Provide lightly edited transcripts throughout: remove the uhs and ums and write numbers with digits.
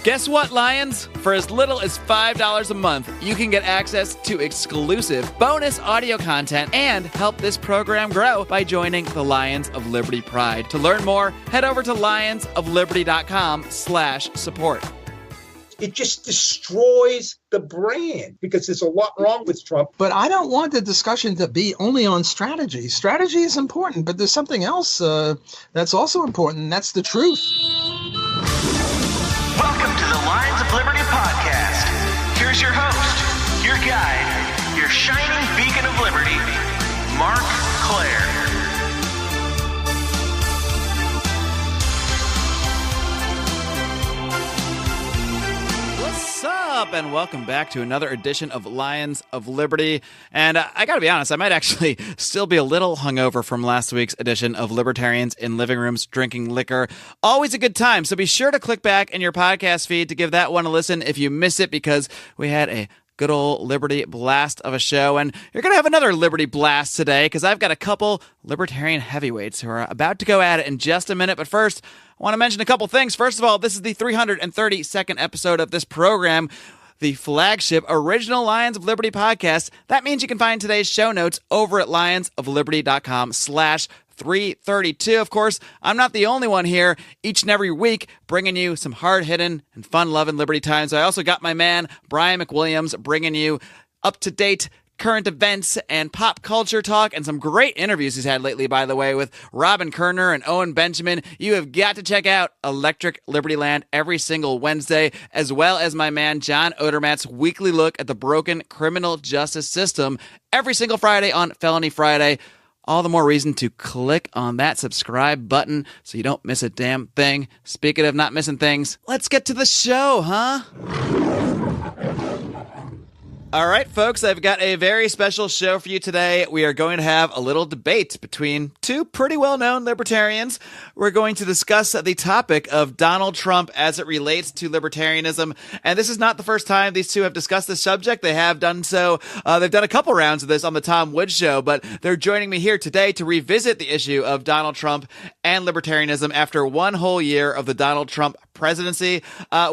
Guess what, Lions? For as little as $5 a month, you can get access to exclusive bonus audio content and help this program grow by joining the Lions of Liberty Pride. To learn more, head over to lionsofliberty.com/support. It just destroys the brand because there's a lot wrong with Trump. But I don't want the discussion to be only on strategy. Strategy is important, but there's something else that's also important, and that's the truth. Welcome to the Lions of Liberty podcast. Here's your host, your guide, your shining beacon of liberty, Marc Claire. What's up, and welcome back to another edition of Lions of Liberty. And I gotta be honest, I might actually still be a little hungover from last week's edition of Libertarians in Living Rooms Drinking Liquor. Always a good time, so be sure to click back in your podcast feed to give that one a listen if you miss it, because we had a good old Liberty blast of a show, and you're going to have another Liberty blast today, because I've got a couple Libertarian heavyweights who are about to go at it in just a minute. But first, I want to mention a couple things. First of all, this is the 332nd episode of this program, the flagship original Lions of Liberty podcast. That means you can find today's show notes over at lionsofliberty.com/332. Of course, I'm not the only one here each and every week bringing you some hard-hitting and fun-loving Liberty times. I also got my man, Brian McWilliams, bringing you up-to-date current events and pop culture talk, and some great interviews he's had lately, by the way, with Robin Kerner and Owen Benjamin. You have got to check out Electric Liberty Land every single Wednesday, as well as my man John Odermatt's weekly look at the broken criminal justice system every single Friday on Felony Friday. All the more reason to click on that subscribe button so you don't miss a damn thing. Speaking of not missing things, let's get to the show, huh? All right, folks, I've got a very special show for you today. We are going to have a little debate between two pretty well-known libertarians. We're going to discuss the topic of Donald Trump as it relates to libertarianism. And this is not the first time these two have discussed this subject. They have done so. They've done a couple rounds of this on the Tom Woods Show, but they're joining me here today to revisit the issue of Donald Trump and libertarianism after one whole year of the Donald Trump presidency.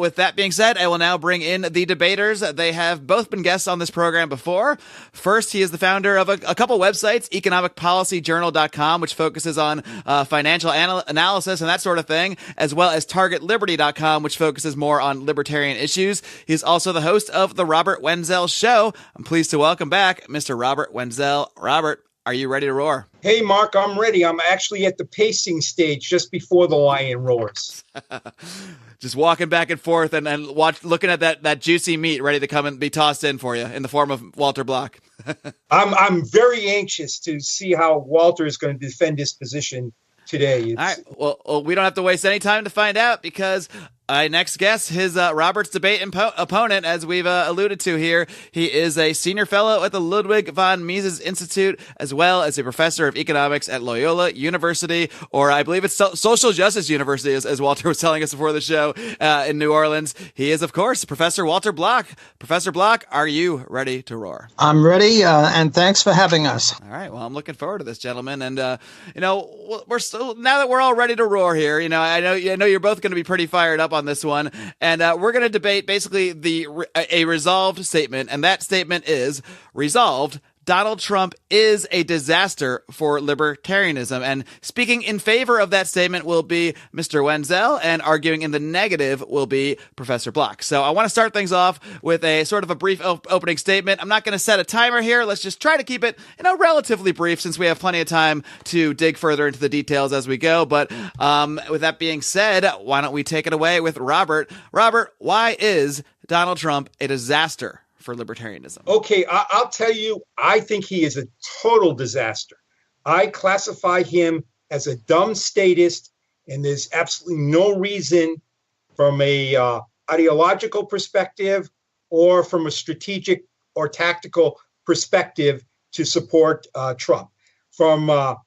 With that being said, I will now bring in the debaters. They have both been guests on this program before. First, he is the founder of a couple websites, economicpolicyjournal.com, which focuses on financial analysis and that sort of thing, as well as targetliberty.com, which focuses more on libertarian issues. He's also the host of The Robert Wenzel Show. I'm pleased to welcome back Mr. Robert Wenzel. Robert, are you ready to roar? Hey, Mark, I'm ready. I'm actually at the pacing stage just before the lion roars. Just walking back and forth and looking at that juicy meat ready to come and be tossed in for you in the form of Walter Block. I'm very anxious to see how Walter is going to defend his position today. All right. Well, we don't have to waste any time to find out, because I next guess his Robert's debate opponent, as we've alluded to here. He is a senior fellow at the Ludwig Von Mises Institute, as well as a professor of economics at Loyola University, or I believe it's Social Justice University, as Walter was telling us before the show, in New Orleans. He is, of course, Professor Walter Block. Professor Block, are you ready to roar? I'm ready, and thanks for having us. All right. Well, I'm looking forward to this, gentlemen. And, we're still, now that we're all ready to roar here, I know you're both going to be pretty fired up on this one, and we're going to debate basically a resolved statement, and that statement is resolved. Donald Trump is a disaster for libertarianism. And speaking in favor of that statement will be Mr. Wenzel, and arguing in the negative will be Professor Block. So I want to start things off with a sort of a brief opening statement. I'm not going to set a timer here. Let's just try to keep it, relatively brief, since we have plenty of time to dig further into the details as we go. But with that being said, why don't we take it away with Robert? Robert, why is Donald Trump a disaster for libertarianism? Okay, I'll tell you, I think he is a total disaster. I classify him as a dumb statist, and there's absolutely no reason from a ideological perspective or from a strategic or tactical perspective to support Trump. From a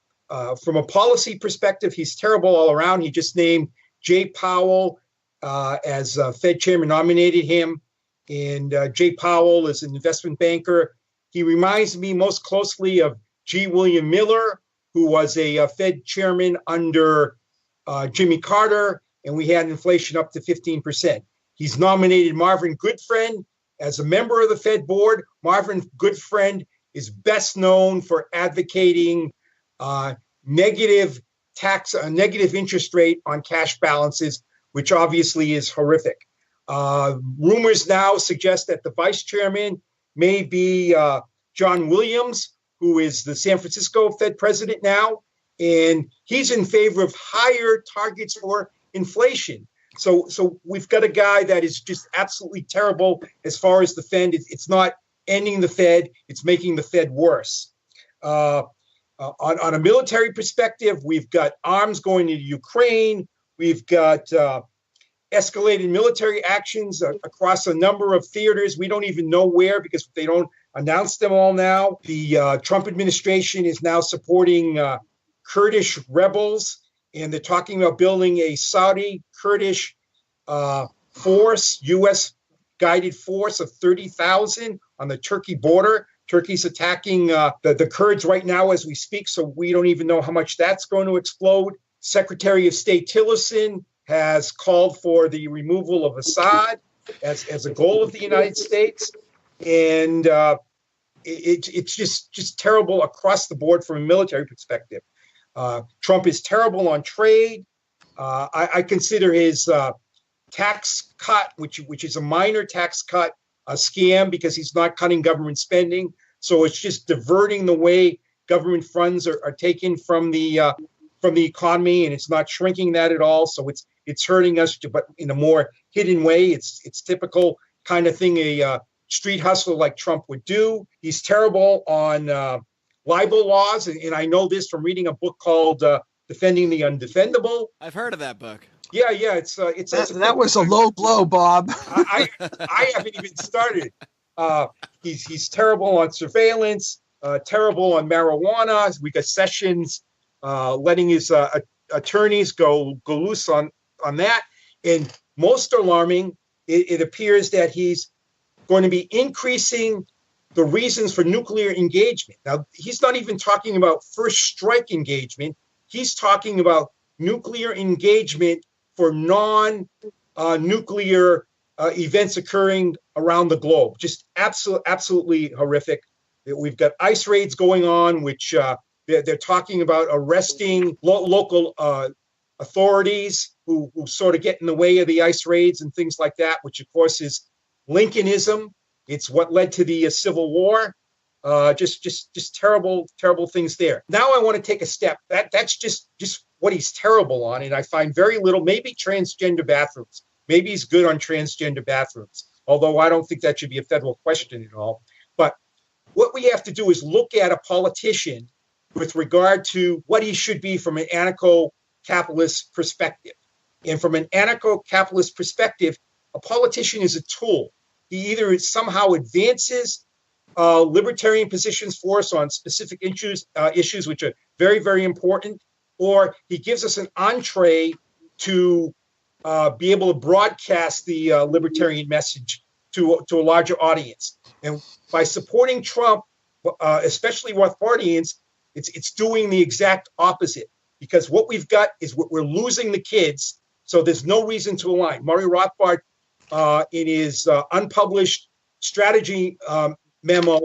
policy perspective, he's terrible all around. He just named Jay Powell as Fed chairman, nominated him. And Jay Powell is an investment banker. He reminds me most closely of G. William Miller, who was a Fed chairman under Jimmy Carter, and we had inflation up to 15%. He's nominated Marvin Goodfriend as a member of the Fed board. Marvin Goodfriend is best known for advocating negative interest rate on cash balances, which obviously is horrific. Rumors now suggest that the vice chairman may be John Williams, who is the San Francisco Fed president now, and he's in favor of higher targets for inflation. So we've got a guy that is just absolutely terrible as far as the Fed. It's not ending the Fed, it's making the Fed worse. On a military perspective, we've got arms going into Ukraine. We've got escalated military actions across a number of theaters. We don't even know where because they don't announce them all now. The Trump administration is now supporting Kurdish rebels, and they're talking about building a Saudi Kurdish force, U.S. guided force of 30,000 on the Turkey border. Turkey's attacking the Kurds right now as we speak, so we don't even know how much that's going to explode. Secretary of State Tillerson has called for the removal of Assad as a goal of the United States. And it's just terrible across the board from a military perspective. Trump is terrible on trade. I consider his tax cut, which is a minor tax cut, a scam because he's not cutting government spending. So it's just diverting the way government funds are taken from the economy, and it's not shrinking that at all. So it's hurting us, but in a more hidden way. It's typical kind of thing a street hustler like Trump would do. He's terrible on libel laws, and I know this from reading a book called Defending the Undefendable. I've heard of that book. Yeah, it's that was a low blow, Bob. I haven't even started. He's terrible on surveillance, terrible on marijuana. We got Sessions letting his attorneys go loose on that. And most alarming, it appears that he's going to be increasing the reasons for nuclear engagement. Now, he's not even talking about first strike engagement. He's talking about nuclear engagement for non-nuclear events occurring around the globe. Just absolutely horrific. We've got ICE raids going on, which they're talking about arresting local authorities who sort of get in the way of the ICE raids and things like that, which of course is Lincolnism. It's what led to the Civil War. Just terrible things there. Now I want to take a step. That's just what he's terrible on, and I find very little. Maybe transgender bathrooms. Maybe he's good on transgender bathrooms, although I don't think that should be a federal question at all. But what we have to do is look at a politician with regard to what he should be from an anarcho-capitalist perspective. And from an anarcho-capitalist perspective, a politician is a tool. He either somehow advances libertarian positions for us on specific issues which are very, very important, or he gives us an entree to be able to broadcast the libertarian message to a larger audience. And by supporting Trump, especially Rothbardians, it's doing the exact opposite, because what we've got is we're losing the kids. So there's no reason to align. Murray Rothbard, in his unpublished strategy memo,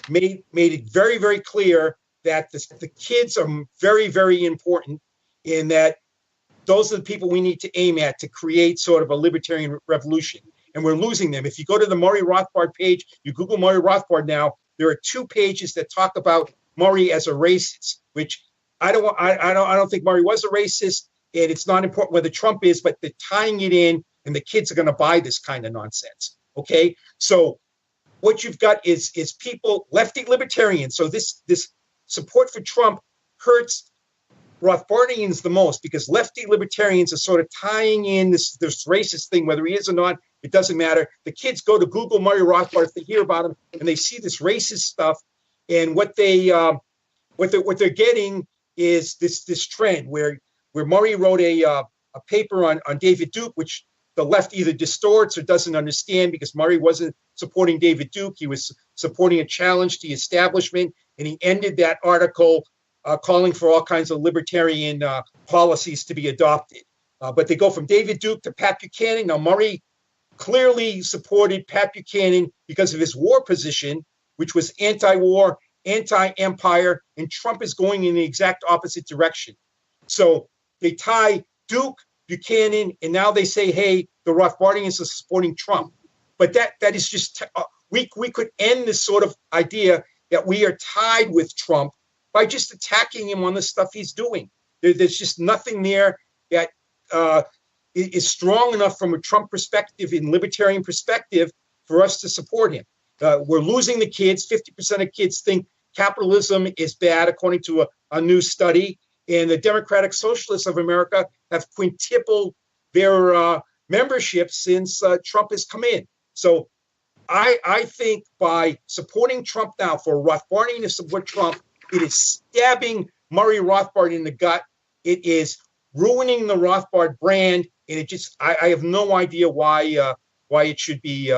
made it very, very clear that the kids are very, very important, in that those are the people we need to aim at to create sort of a libertarian revolution. And we're losing them. If you go to the Murray Rothbard page, you Google Murray Rothbard now, there are 2 pages that talk about Murray as a racist, which I don't think Murray was a racist, and it's not important whether Trump is, but they're tying it in, and the kids are going to buy this kind of nonsense. Okay, so what you've got is people, lefty libertarians. So this support for Trump hurts Rothbardians the most, because lefty libertarians are sort of tying in this racist thing, whether he is or not, it doesn't matter. The kids go to Google Murray Rothbard if they hear about him, and they see this racist stuff, and what they're getting is this trend where Murray wrote a paper on David Duke, which the left either distorts or doesn't understand, because Murray wasn't supporting David Duke. He was supporting a challenge to the establishment, and he ended that article calling for all kinds of libertarian policies to be adopted. But they go from David Duke to Pat Buchanan. Now, Murray clearly supported Pat Buchanan because of his war position, which was anti-war, anti-empire, and Trump is going in the exact opposite direction. So they tie Duke, Buchanan, and now they say, hey, the Rothbardians are supporting Trump. But that is just, we could end this sort of idea that we are tied with Trump by just attacking him on the stuff he's doing. There's just nothing there that is strong enough from a Trump perspective, in libertarian perspective, for us to support him. We're losing the kids. 50% of kids think capitalism is bad, according to a new study. And the Democratic Socialists of America have quintupled their membership since Trump has come in. So I think by supporting Trump now, for Rothbardian to support Trump, it is stabbing Murray Rothbard in the gut. It is ruining the Rothbard brand. And it just, I have no idea why it should be,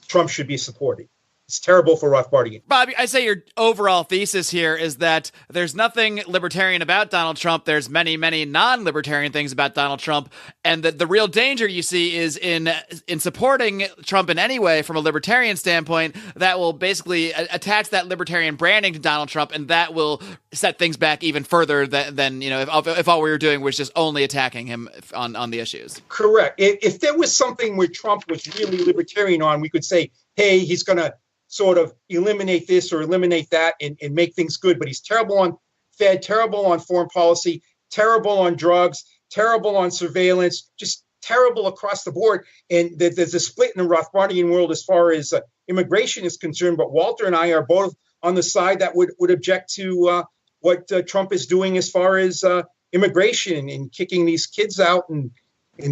Trump should be supported. It's terrible for Rothbardian. Bob, I say your overall thesis here is that there's nothing libertarian about Donald Trump. There's many, many non-libertarian things about Donald Trump. And that the real danger you see is in supporting Trump in any way from a libertarian standpoint that will basically attach that libertarian branding to Donald Trump, and that will set things back even further than if all we were doing was just only attacking him on the issues. Correct. If there was something where Trump was really libertarian on, we could say, hey, he's going to sort of eliminate this or eliminate that and make things good. But he's terrible on Fed, terrible on foreign policy, terrible on drugs, terrible on surveillance, just terrible across the board. And there's a split in the Rothbardian world as far as immigration is concerned. But Walter and I are both on the side that would object to what Trump is doing as far as immigration and kicking these kids out and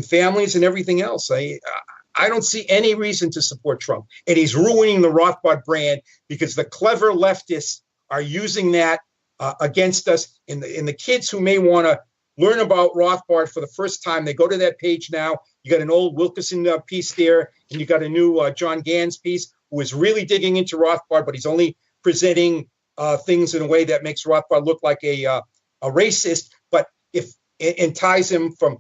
families and everything else. I don't see any reason to support Trump. And he's ruining the Rothbard brand because the clever leftists are using that against us. And the kids who may want to learn about Rothbard for the first time, they go to that page now. You got an old Wilkerson piece there, and you got a new John Gann's piece, who is really digging into Rothbard, but he's only presenting things in a way that makes Rothbard look like a racist, but and ties him from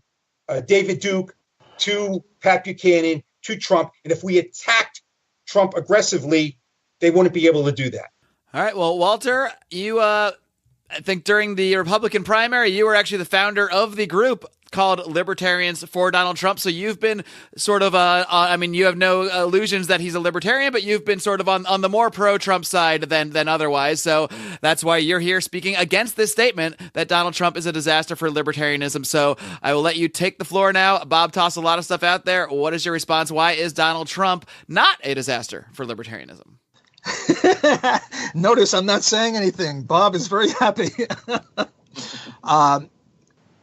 David Duke to Pat Buchanan to Trump. And if we attacked Trump aggressively, they wouldn't be able to do that. All right. Well, Walter, you, I think during the Republican primary, you were actually the founder of the group called Libertarians for Donald Trump. So you've been sort of, you have no illusions that he's a libertarian, but you've been sort of on the more pro-Trump side than otherwise. So that's why you're here speaking against this statement that Donald Trump is a disaster for libertarianism. So I will let you take the floor now. Bob tossed a lot of stuff out there. What is your response? Why is Donald Trump not a disaster for libertarianism? Notice I'm not saying anything. Bob is very happy.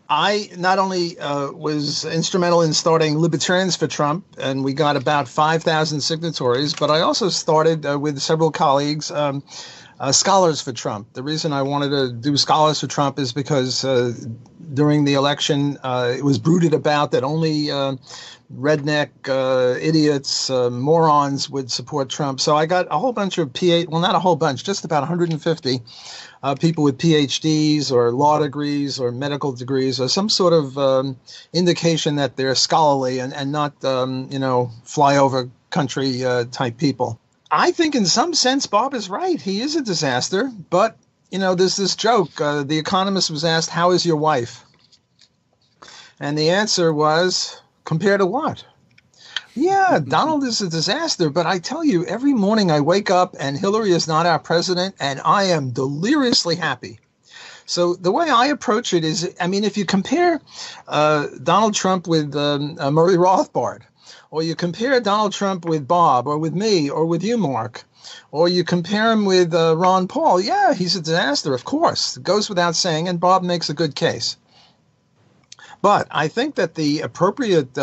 I not only was instrumental in starting Libertarians for Trump, and we got about 5,000 signatories, but I also started with several colleagues, Scholars for Trump. The reason I wanted to do Scholars for Trump is because during the election, it was brooded about that only redneck idiots, morons would support Trump. So I got a whole bunch of not a whole bunch, just about 150 people with PhDs or law degrees or medical degrees or some sort of indication that they're scholarly and not, flyover country type people. I think in some sense, Bob is right. He is a disaster. But, there's this joke. The Economist was asked, how is your wife? And the answer was, compared to what? Yeah, Donald is a disaster, but I tell you, every morning I wake up and Hillary is not our president, and I am deliriously happy. So the way I approach it is, if you compare Donald Trump with Murray Rothbard, or you compare Donald Trump with Bob, or with me, or with you, Marc, or you compare him with Ron Paul, yeah, he's a disaster, of course. It goes without saying, and Bob makes a good case. But I think that the appropriate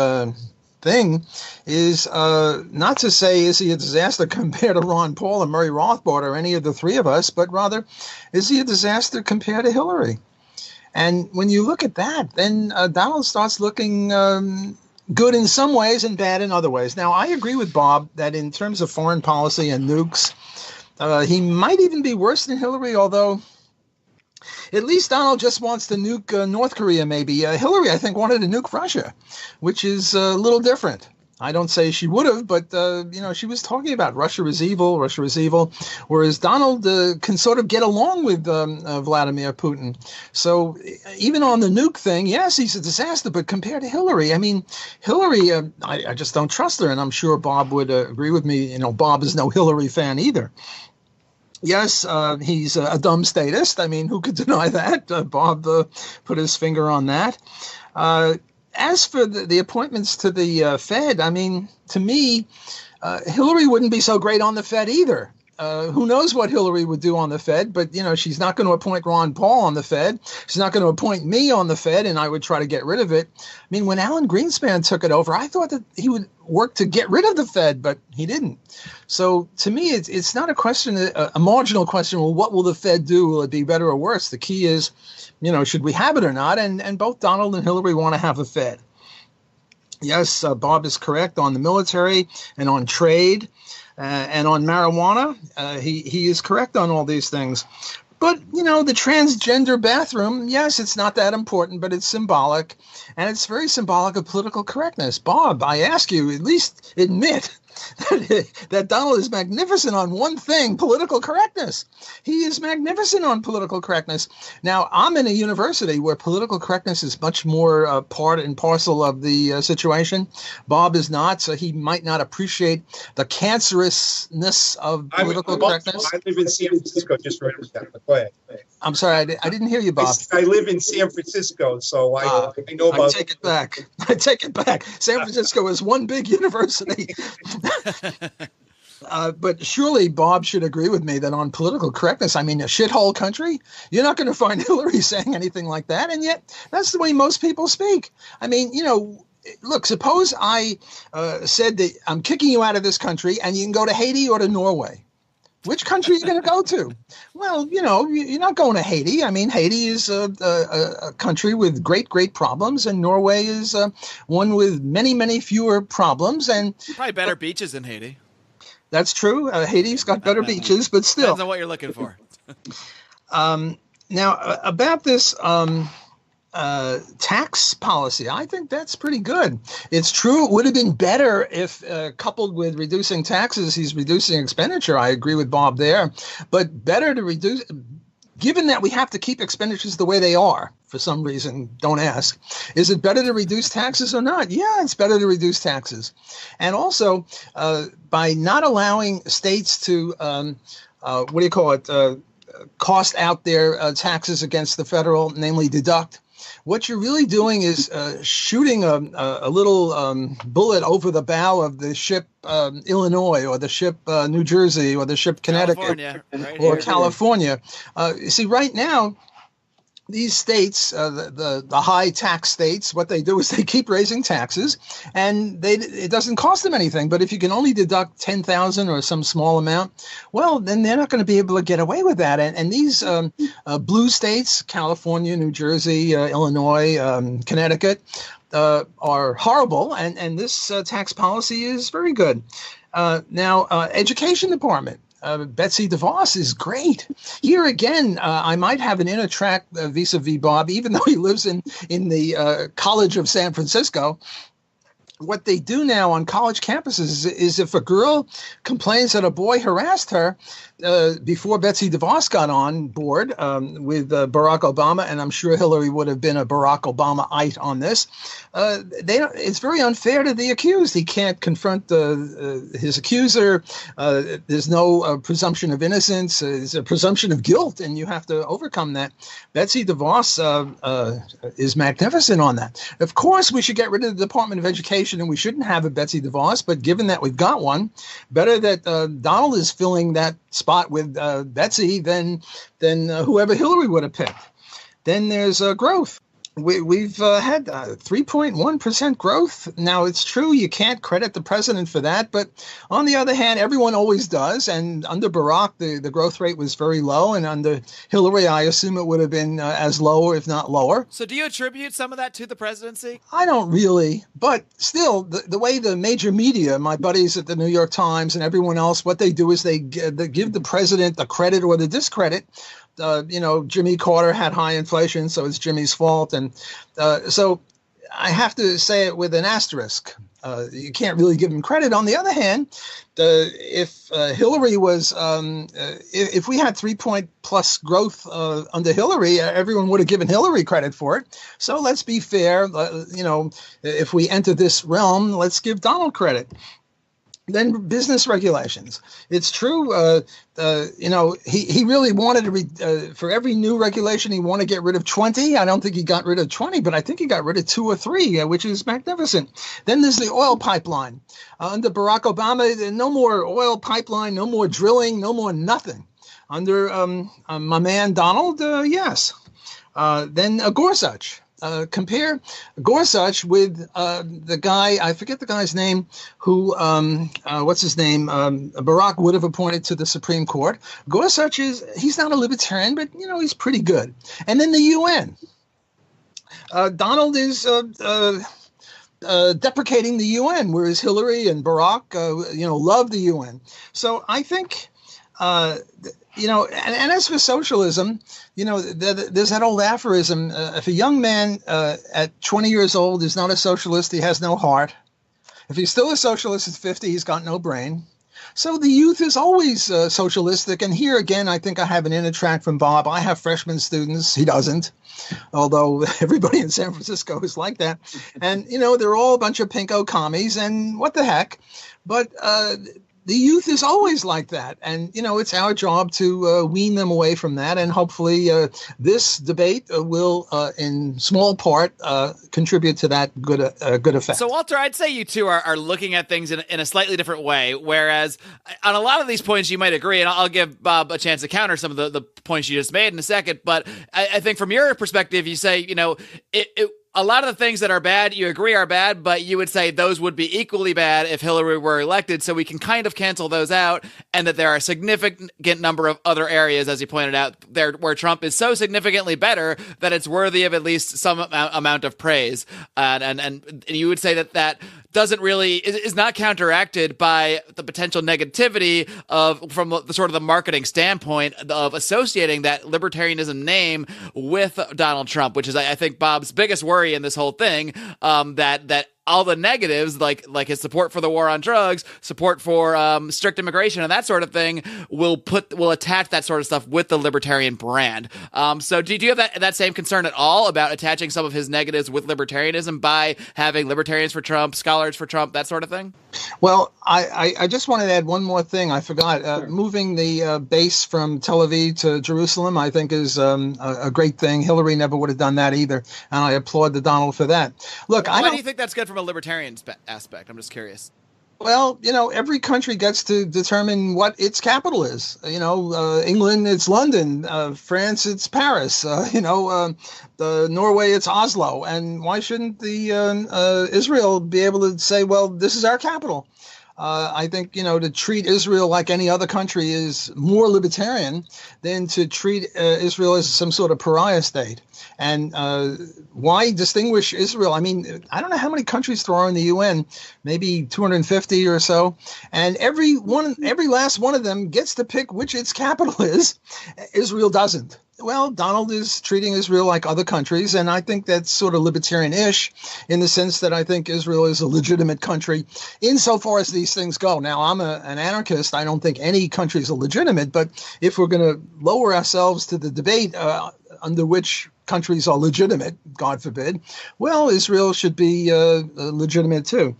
thing is not to say, is he a disaster compared to Ron Paul or Murray Rothbard or any of the three of us, but rather, is he a disaster compared to Hillary? And when you look at that, then Donald starts looking good in some ways and bad in other ways. Now, I agree with Bob that in terms of foreign policy and nukes, he might even be worse than Hillary, although at least Donald just wants to nuke North Korea, maybe. Hillary, I think, wanted to nuke Russia, which is a little different. I don't say she would have, but, she was talking about Russia is evil, whereas Donald can sort of get along with Vladimir Putin. So even on the nuke thing, yes, he's a disaster, but compared to Hillary, I mean, Hillary, I just don't trust her, and I'm sure Bob would agree with me. Bob is no Hillary fan either. Yes, he's a dumb statist. I mean, who could deny that? Bob put his finger on that. As for the appointments to the Fed, I mean, to me, Hillary wouldn't be so great on the Fed either. Who knows what Hillary would do on the Fed, but, she's not going to appoint Ron Paul on the Fed. She's not going to appoint me on the Fed, and I would try to get rid of it. I mean, when Alan Greenspan took it over, I thought that he would work to get rid of the Fed, but he didn't. So to me, it's not a question, a marginal question. Well, what will the Fed do? Will it be better or worse? The key is, should we have it or not? And both Donald and Hillary want to have a Fed. Yes, Bob is correct on the military and on trade. And on marijuana, he is correct on all these things. But, the transgender bathroom, yes, it's not that important, but it's symbolic. And it's very symbolic of political correctness. Bob, I ask you, at least admit that Donald is magnificent on one thing, political correctness. He is magnificent on political correctness. Now, I'm in a university where political correctness is much more part and parcel of the situation. Bob is not, so he might not appreciate the cancerousness of political correctness. I live in San Francisco, just right over that. Go ahead. I'm sorry, I didn't hear you, Bob. I live in San Francisco, so I know about. I take it back. I take it back. San Francisco is one big university. But surely Bob should agree with me that on political correctness, I mean, a shithole country, you're not going to find Hillary saying anything like that. And yet that's the way most people speak. I mean, look, suppose I said that I'm kicking you out of this country and you can go to Haiti or to Norway. Which country are you going to go to? Well, you're not going to Haiti. I mean, Haiti is a country with great, great problems, and Norway is one with many, many fewer problems. And probably better beaches than Haiti. That's true. Haiti's got better beaches, but still. Depends on what you're looking for. Now, about this tax policy, I think that's pretty good. It's true. It would have been better if coupled with reducing taxes, he's reducing expenditure. I agree with Bob there, but better to reduce, given that we have to keep expenditures the way they are for some reason, don't ask, is it better to reduce taxes or not? Yeah, it's better to reduce taxes. And also by not allowing states to, cost out their taxes against the federal, namely deduct. What you're really doing is shooting a little bullet over the bow of the ship Illinois or the ship New Jersey or the ship Connecticut or California. You see, right now, these states, the high tax states, what they do is they keep raising taxes, and it doesn't cost them anything. But if you can only deduct $10,000 or some small amount, well, then they're not going to be able to get away with that. And these blue states, California, New Jersey, Illinois, Connecticut, are horrible, and this tax policy is very good. Now, Education Department. Betsy DeVos is great. Here again, I might have an inner track vis-a-vis Bob, even though he lives in the College of San Francisco. What they do now on college campuses is if a girl complains that a boy harassed her before Betsy DeVos got on board with Barack Obama, and I'm sure Hillary would have been a Barack Obama-ite on this, it's very unfair to the accused. He can't confront his accuser. There's no presumption of innocence. There's a presumption of guilt, and you have to overcome that. Betsy DeVos is magnificent on that. Of course, we should get rid of the Department of Education, and we shouldn't have a Betsy DeVos, but given that we've got one, better that Donald is filling that spot with Betsy than whoever Hillary would have picked. Then there's growth. We've had 3.1% growth. Now, it's true you can't credit the president for that, but on the other hand, everyone always does. And under Barack, the growth rate was very low. And under Hillary, I assume it would have been as low, if not lower. So do you attribute some of that to the presidency? I don't really. But still, the way the major media, my buddies at the New York Times and everyone else, what they do is they give the president the credit or the discredit. Jimmy Carter had high inflation, so it's Jimmy's fault. And so I have to say it with an asterisk. You can't really give him credit. On the other hand, if Hillary was, if we had 3-point plus growth under Hillary, everyone would have given Hillary credit for it. So let's be fair. If we enter this realm, let's give Donald credit. Then business regulations. It's true. He really wanted to for every new regulation, he wanted to get rid of 20. I don't think he got rid of 20, but I think he got rid of 2 or 3, which is magnificent. Then there's the oil pipeline. Under Barack Obama, no more oil pipeline, no more drilling, no more nothing. Under my man Donald, yes. Then Gorsuch. Compare Gorsuch with the guy, I forget the guy's name, who, what's his name? Barack would have appointed to the Supreme Court. Gorsuch he's not a libertarian, but, he's pretty good. And then the UN. Donald is deprecating the UN, whereas Hillary and Barack, love the UN. So I think, and as for socialism, there's that old aphorism, if a young man at 20 years old is not a socialist, he has no heart. If he's still a socialist at 50, he's got no brain. So the youth is always socialistic. And here again, I think I have an inner track from Bob. I have freshman students. He doesn't, although everybody in San Francisco is like that. And, they're all a bunch of pinko commies and what the heck. But the youth is always like that. And, it's our job to wean them away from that. And hopefully this debate will, in small part, contribute to that good effect. So, Walter, I'd say you two are looking at things in a slightly different way, whereas on a lot of these points you might agree, and I'll give Bob a chance to counter some of the points you just made in a second. But I think from your perspective, you say, a lot of the things that are bad, you agree are bad, but you would say those would be equally bad if Hillary were elected. So we can kind of cancel those out, and that there are a significant number of other areas, as you pointed out, there where Trump is so significantly better that it's worthy of at least some amount of praise. And you would say that doesn't really is not counteracted by the potential negativity from the sort of the marketing standpoint of associating that libertarianism name with Donald Trump, which is I think Bob's biggest worry in this whole thing, that all the negatives, like his support for the war on drugs, support for strict immigration and that sort of thing, will attach that sort of stuff with the libertarian brand. So do you have that same concern at all about attaching some of his negatives with libertarianism by having libertarians for Trump, scholars for Trump, that sort of thing? Well, I just wanted to add one more thing. I forgot. Sure. Moving the base from Tel Aviv to Jerusalem, I think, is a great thing. Hillary never would have done that either, and I applaud the Donald for that. Look, why do you think that's good from a libertarian aspect? I'm just curious. Well, every country gets to determine what its capital is. England, it's London. France, it's Paris. Norway, it's Oslo. And why shouldn't the Israel be able to say, well, this is our capital? I think, to treat Israel like any other country is more libertarian than to treat Israel as some sort of pariah state. And why distinguish Israel? I mean, I don't know how many countries there are in the UN, maybe 250 or so. And every last one of them gets to pick which its capital is. Israel doesn't. Well, Donald is treating Israel like other countries, and I think that's sort of libertarian-ish in the sense that I think Israel is a legitimate country insofar as these things go. Now, I'm an anarchist. I don't think any country is legitimate, but if we're going to lower ourselves to the debate under which countries are legitimate, God forbid, well, Israel should be legitimate too.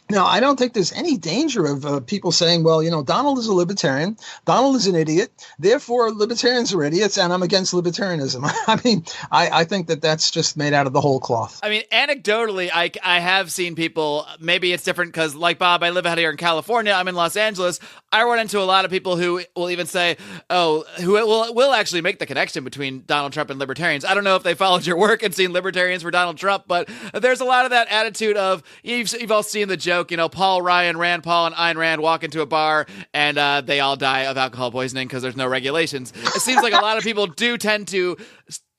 Now, I don't think there's any danger of people saying, well, Donald is a libertarian. Donald is an idiot. Therefore, libertarians are idiots, and I'm against libertarianism. I mean, I think that's just made out of the whole cloth. I mean, anecdotally, I have seen people, maybe it's different because, like Bob, I live out here in California. I'm in Los Angeles. I run into a lot of people who will even say, who will actually make the connection between Donald Trump and libertarians. I don't know if they followed your work and seen libertarians for Donald Trump, but there's a lot of that attitude of, you've all seen the joke, Paul Ryan, Rand Paul, and Ayn Rand walk into a bar and they all die of alcohol poisoning because there's no regulations. It seems like a lot of people do tend to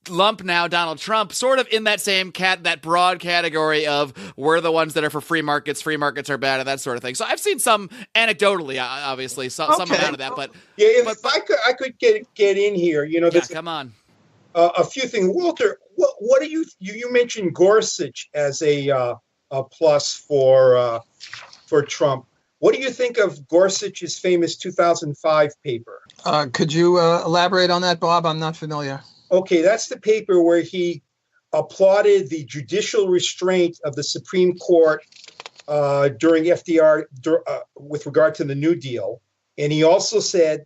lump now Donald Trump sort of in that same that broad category of we're the ones that are for free markets are bad, and that sort of thing. So I've seen some anecdotally, obviously, some amount of that. But yeah, if I could get in here, come on. A few things, Walter. What do you mentioned Gorsuch as a plus for Trump. What do you think of Gorsuch's famous 2005 paper? Could you elaborate on that, Bob? I'm not familiar. Okay, that's the paper where he applauded the judicial restraint of the Supreme Court during FDR with regard to the New Deal. And he also said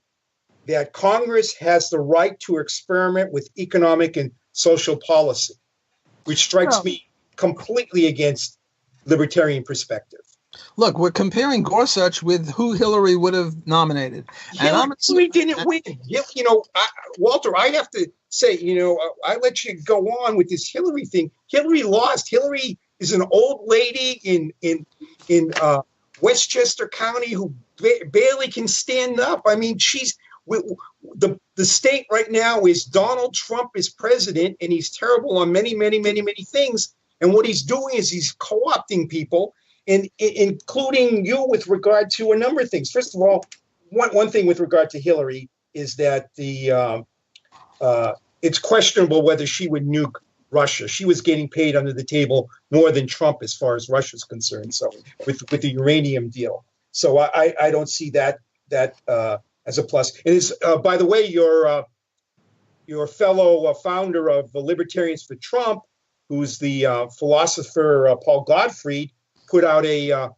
that Congress has the right to experiment with economic and social policy, which strikes me completely against libertarian perspective. Look, we're comparing Gorsuch with who Hillary would have nominated. Hillary didn't win. Walter, I have to say, I let you go on with this Hillary thing. Hillary lost. Hillary is an old lady in Westchester County who barely can stand up. I mean, the state right now is Donald Trump is president, and he's terrible on many, many, many, many things. And what he's doing is he's co-opting people, and including you with regard to a number of things. First of all, one thing with regard to Hillary is that it's questionable whether she would nuke Russia. She was getting paid under the table more than Trump as far as Russia's concerned. So with the uranium deal, so I don't see that as a plus. And it's by the way, your fellow founder of the Libertarians for Trump, who's the philosopher Paul Gottfried, put out a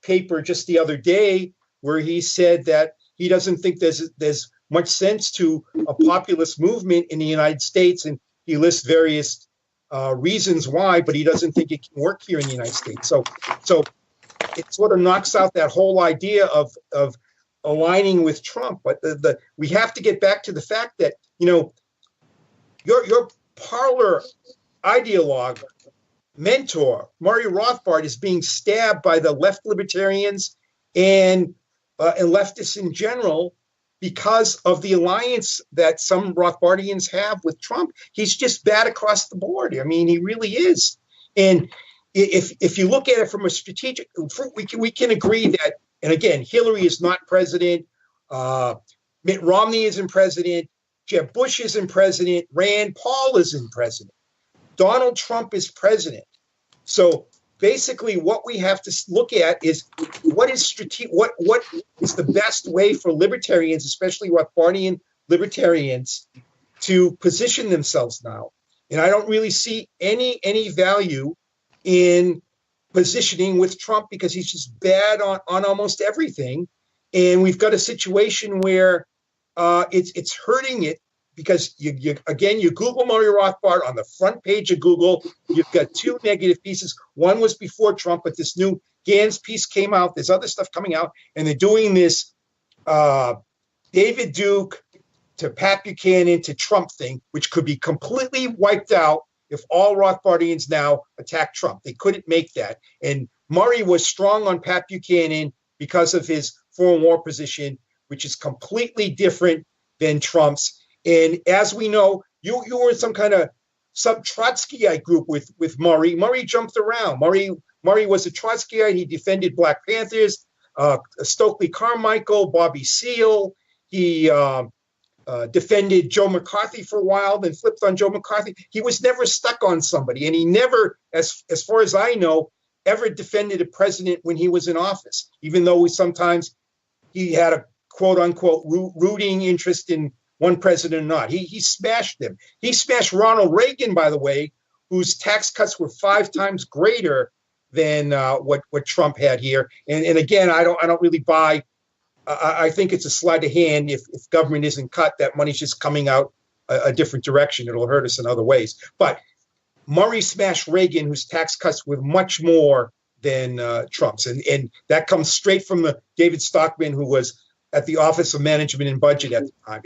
paper just the other day where he said that he doesn't think there's much sense to a populist movement in the United States, and he lists various reasons why, but he doesn't think it can work here in the United States. So it sort of knocks out that whole idea of aligning with Trump. But we have to get back to the fact that your parlor ideologue mentor Murray Rothbard is being stabbed by the left libertarians and leftists in general because of the alliance that some Rothbardians have with Trump. He's just bad across the board. I mean, he really is. And if you look at it from a strategic, we can agree that, and again, Hillary is not president. Mitt Romney isn't president. Jeb Bush isn't president. Rand Paul isn't president. Donald Trump is president. So basically what we have to look at is what is the best way for libertarians, especially Rothbardian libertarians, to position themselves now. And I don't really see any value in positioning with Trump because he's just bad on almost everything. And we've got a situation where it's hurting it because you Google Murray Rothbard on the front page of Google, you've got two negative pieces. One was before Trump, but this new Gans piece came out. There's other stuff coming out, and they're doing this David Duke to Pat Buchanan to Trump thing, which could be completely wiped out if all Rothbardians now attack Trump. They couldn't make that. And Murray was strong on Pat Buchanan because of his foreign war position, which is completely different than Trump's. And as we know, you were in some kind of sub-Trotskyite group with Murray. Murray jumped around. Murray was a Trotskyite. He defended Black Panthers, Stokely Carmichael, Bobby Seale. He defended Joe McCarthy for a while, then flipped on Joe McCarthy. He was never stuck on somebody. And he never, as far as I know, ever defended a president when he was in office, even though sometimes he had a quote-unquote rooting interest in one president or not. He smashed them. He smashed Ronald Reagan, by the way, whose tax cuts were 5 times greater than what Trump had here. And again, I don't really buy. I think it's a sleight of hand. If government isn't cut, that money's just coming out a different direction. It'll hurt us in other ways. But Murray smashed Reagan, whose tax cuts were much more than Trump's, and that comes straight from the David Stockman, who was at the Office of Management and Budget at the time.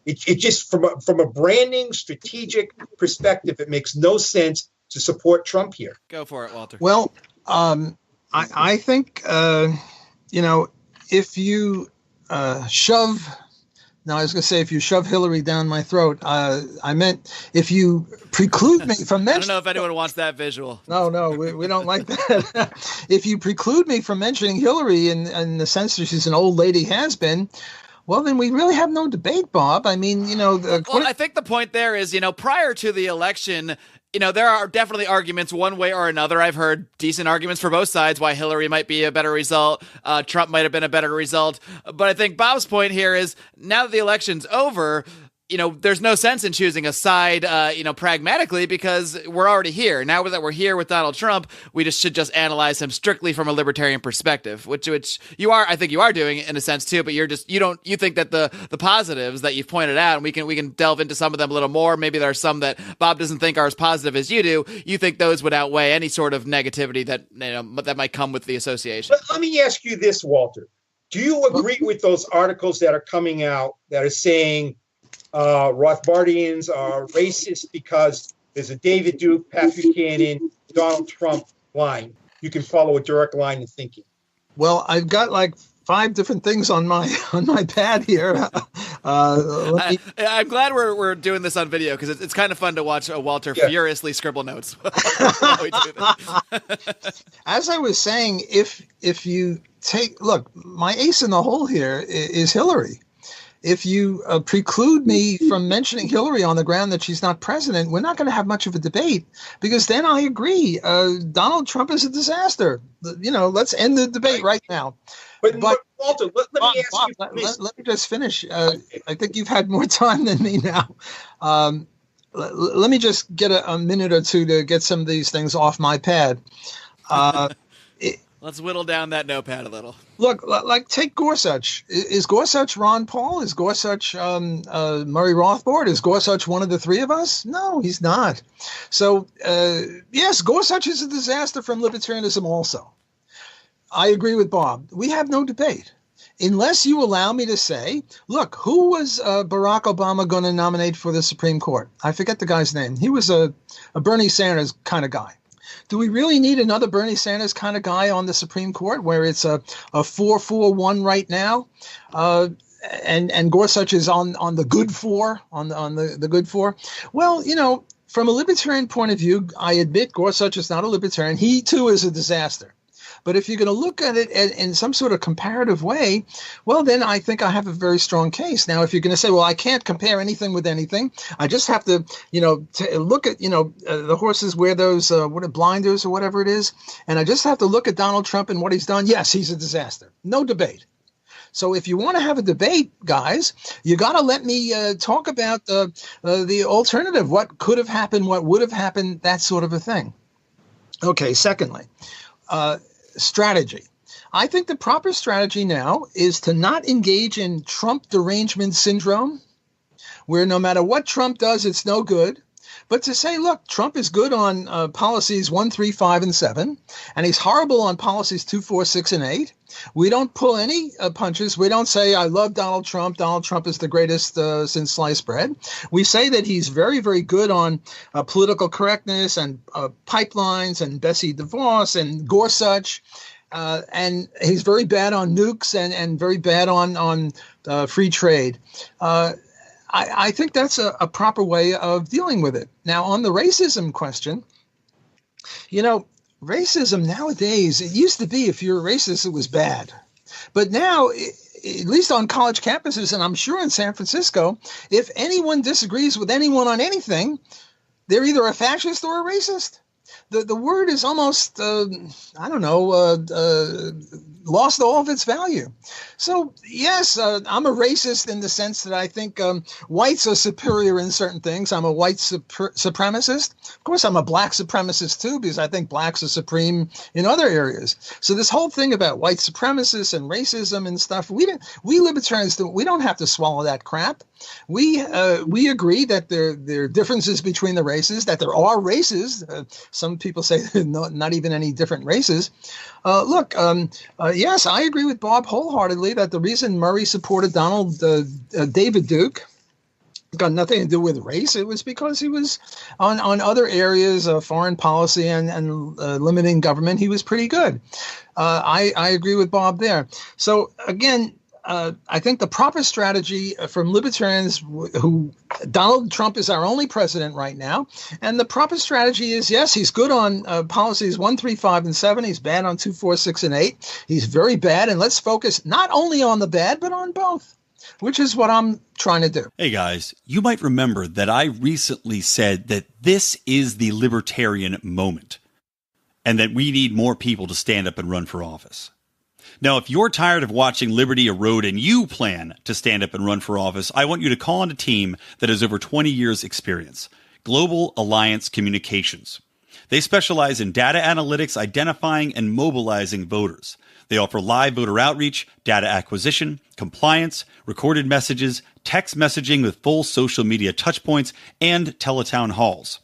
It just from a branding strategic perspective, it makes no sense to support Trump here. Go for it, Walter. Well, I think if you shove. Now, I was going to say if you shove Hillary down my throat. I meant if you preclude me from mentioning. I don't know if anyone wants that visual. No, we don't like that. If you preclude me from mentioning Hillary in the sense that she's an old lady has-been, well, then we really have no debate, Bob. I mean, Well, I think the point there is, prior to the election, there are definitely arguments one way or another. I've heard decent arguments for both sides why Hillary might be a better result. Trump might have been a better result. But I think Bob's point here is now that the election's over, there's no sense in choosing a side, pragmatically, because we're already here. Now that we're here with Donald Trump, we should just analyze him strictly from a libertarian perspective, which I think you are doing in a sense too, but you think that the positives that you've pointed out, and we can delve into some of them a little more. Maybe there are some that Bob doesn't think are as positive as you do. You think those would outweigh any sort of negativity that might come with the association. But let me ask you this, Walter. Do you agree with those articles that are coming out that are saying Rothbardians are racist because there's a David Duke, Pat Buchanan, Donald Trump line? You can follow a direct line of thinking. Well, I've got like 5 different things on my pad here. I'm glad we're doing this on video because it's kind of fun to watch Walter furiously scribble notes. While we do this. As I was saying, if you look, my ace in the hole here is Hillary. If you preclude me from mentioning Hillary on the ground that she's not president, we're not going to have much of a debate, because then I agree. Donald Trump is a disaster. Let's end the debate right now. But Walter, let me ask you this. Let me just finish. I think you've had more time than me now. Let me just get a minute or two to get some of these things off my pad. Let's whittle down that notepad a little. Look, like take Gorsuch. Is Gorsuch Ron Paul? Is Gorsuch Murray Rothbard? Is Gorsuch one of the 3 of us? No, he's not. So, yes, Gorsuch is a disaster from libertarianism also. I agree with Bob. We have no debate. Unless you allow me to say, look, who was Barack Obama going to nominate for the Supreme Court? I forget the guy's name. He was a Bernie Sanders kind of guy. Do we really need another Bernie Sanders kind of guy on the Supreme Court where it's a 4-4-1 right now? And Gorsuch is on the good 4, on the good 4. Well, from a libertarian point of view, I admit Gorsuch is not a libertarian. He too is a disaster. But if you're going to look at it in some sort of comparative way, well, then I think I have a very strong case. Now, if you're going to say, well, I can't compare anything with anything, I just have to, look at, the horses wear those blinders or whatever it is. And I just have to look at Donald Trump and what he's done. Yes, he's a disaster. No debate. So if you want to have a debate, guys, you got to let me talk about the alternative, what could have happened, what would have happened, that sort of a thing. Okay, secondly, strategy. I think the proper strategy now is to not engage in Trump derangement syndrome, where no matter what Trump does, it's no good. But to say, look, Trump is good on policies 1, 3, 5, and 7, and he's horrible on policies 2, 4, 6, and 8. We don't pull any punches. We don't say, I love Donald Trump. Donald Trump is the greatest since sliced bread. We say that he's very, very good on political correctness and pipelines and Bessie DeVos and Gorsuch. And he's very bad on nukes and very bad on free trade. I think that's a proper way of dealing with it. Now, on the racism question, racism nowadays, it used to be if you're a racist, it was bad. But now, at least on college campuses, and I'm sure in San Francisco, if anyone disagrees with anyone on anything, they're either a fascist or a racist. The word is almost, lost all of its value. So, yes, I'm a racist in the sense that I think whites are superior in certain things. I'm a white supremacist. Of course, I'm a black supremacist, too, because I think blacks are supreme in other areas. So this whole thing about white supremacists and racism and stuff, we libertarians, we don't have to swallow that crap. We agree that there are differences between the races, that there are races. Some people say not even any different races. Yes, I agree with Bob wholeheartedly that the reason Murray supported David Duke got nothing to do with race. It was because he was on other areas of foreign policy and limiting government. He was pretty good. I agree with Bob there. So again, I think the proper strategy from libertarians who Donald Trump is our only president right now. And the proper strategy is, yes, he's good on policies 1, 3, 5, and 7. He's bad on 2, 4, 6, and 8. He's very bad. And let's focus not only on the bad, but on both. which is what I'm trying to do. Hey guys, you might remember that I recently said that this is the libertarian moment and that we need more people to stand up and run for office. Now, if you're tired of watching liberty erode and you plan to stand up and run for office, I want you to call on a team that has over 20 years experience, Global Alliance Communications. They specialize in data analytics, identifying and mobilizing voters. They offer live voter outreach, data acquisition, compliance, recorded messages, text messaging with full social media touchpoints, and teletown halls.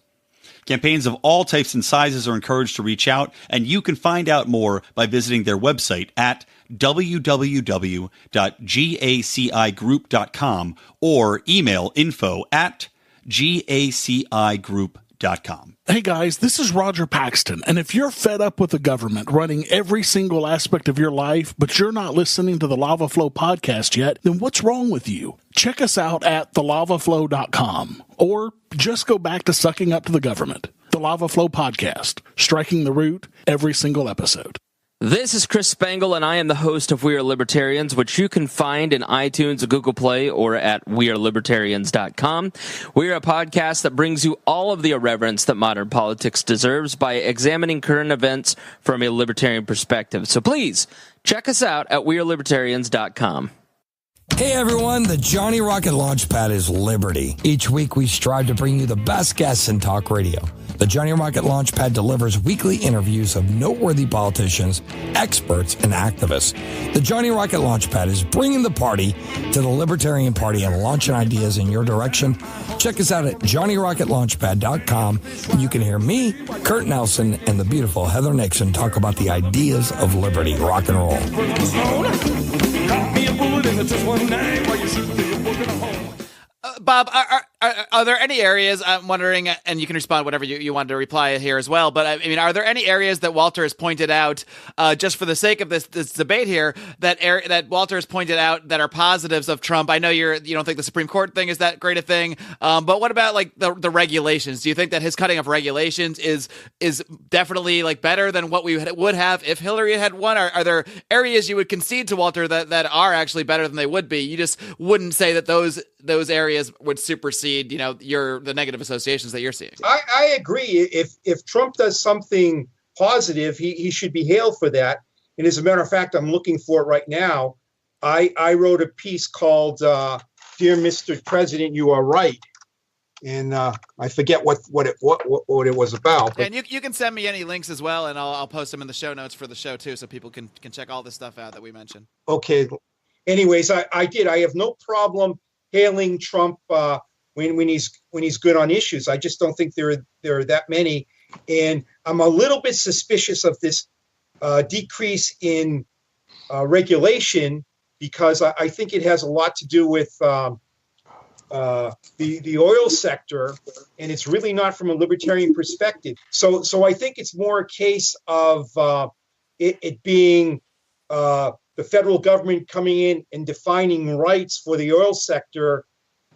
Campaigns of all types and sizes are encouraged to reach out, and you can find out more by visiting their website at www.gacigroup.com or email info@gacigroup.com. Hey guys, this is Roger Paxton, and if you're fed up with the government running every single aspect of your life, but you're not listening to the Lava Flow podcast yet, then what's wrong with you? Check us out at thelavaflow.com, or just go back to sucking up to the government. The Lava Flow podcast, striking the root every single episode. This is Chris Spangle, and I am the host of We Are Libertarians, which you can find in iTunes, Google Play, or at wearelibertarians.com. We are a podcast that brings you all of the irreverence that modern politics deserves by examining current events from a libertarian perspective. So please, check us out at wearelibertarians.com. Hey everyone, the Johnny Rocket Launchpad is Liberty. Each week we strive to bring you the best guests in talk radio. The Johnny Rocket Launchpad delivers weekly interviews of noteworthy politicians, experts, and activists. The Johnny Rocket Launchpad is bringing the party to the Libertarian Party and launching ideas in your direction. Check us out at johnnyrocketlaunchpad.com, and you can hear me, Kurt Nelson, and the beautiful Heather Nixon talk about the ideas of liberty, rock and roll. Bob, are there any areas, I'm wondering, and you can respond whatever you want to reply here as well, but I mean, are there any areas that Walter has pointed out, just for the sake of this debate here, that Walter has pointed out that are positives of Trump? I know you don't think the Supreme Court thing is that great a thing, but what about like the regulations? Do you think that his cutting of regulations is definitely like better than what we would have if Hillary had won? Are there areas you would concede to Walter that are actually better than they would be? You just wouldn't say that those areas would supersede, the negative associations that you're seeing. I agree. If Trump does something positive, he should be hailed for that. And as a matter of fact, I'm looking for it right now. I wrote a piece called "Dear Mr. President, You Are Right," and I forget what it was about. But... And you can send me any links as well, and I'll post them in the show notes for the show too, so people can check all this stuff out that we mentioned. Okay. Anyways, I did. I have no problem hailing Trump when he's good on issues. I just don't think there are that many, and I'm a little bit suspicious of this decrease in regulation, because I think it has a lot to do with the oil sector, and it's really not from a libertarian perspective. So I think it's more a case of it being the federal government coming in and defining rights for the oil sector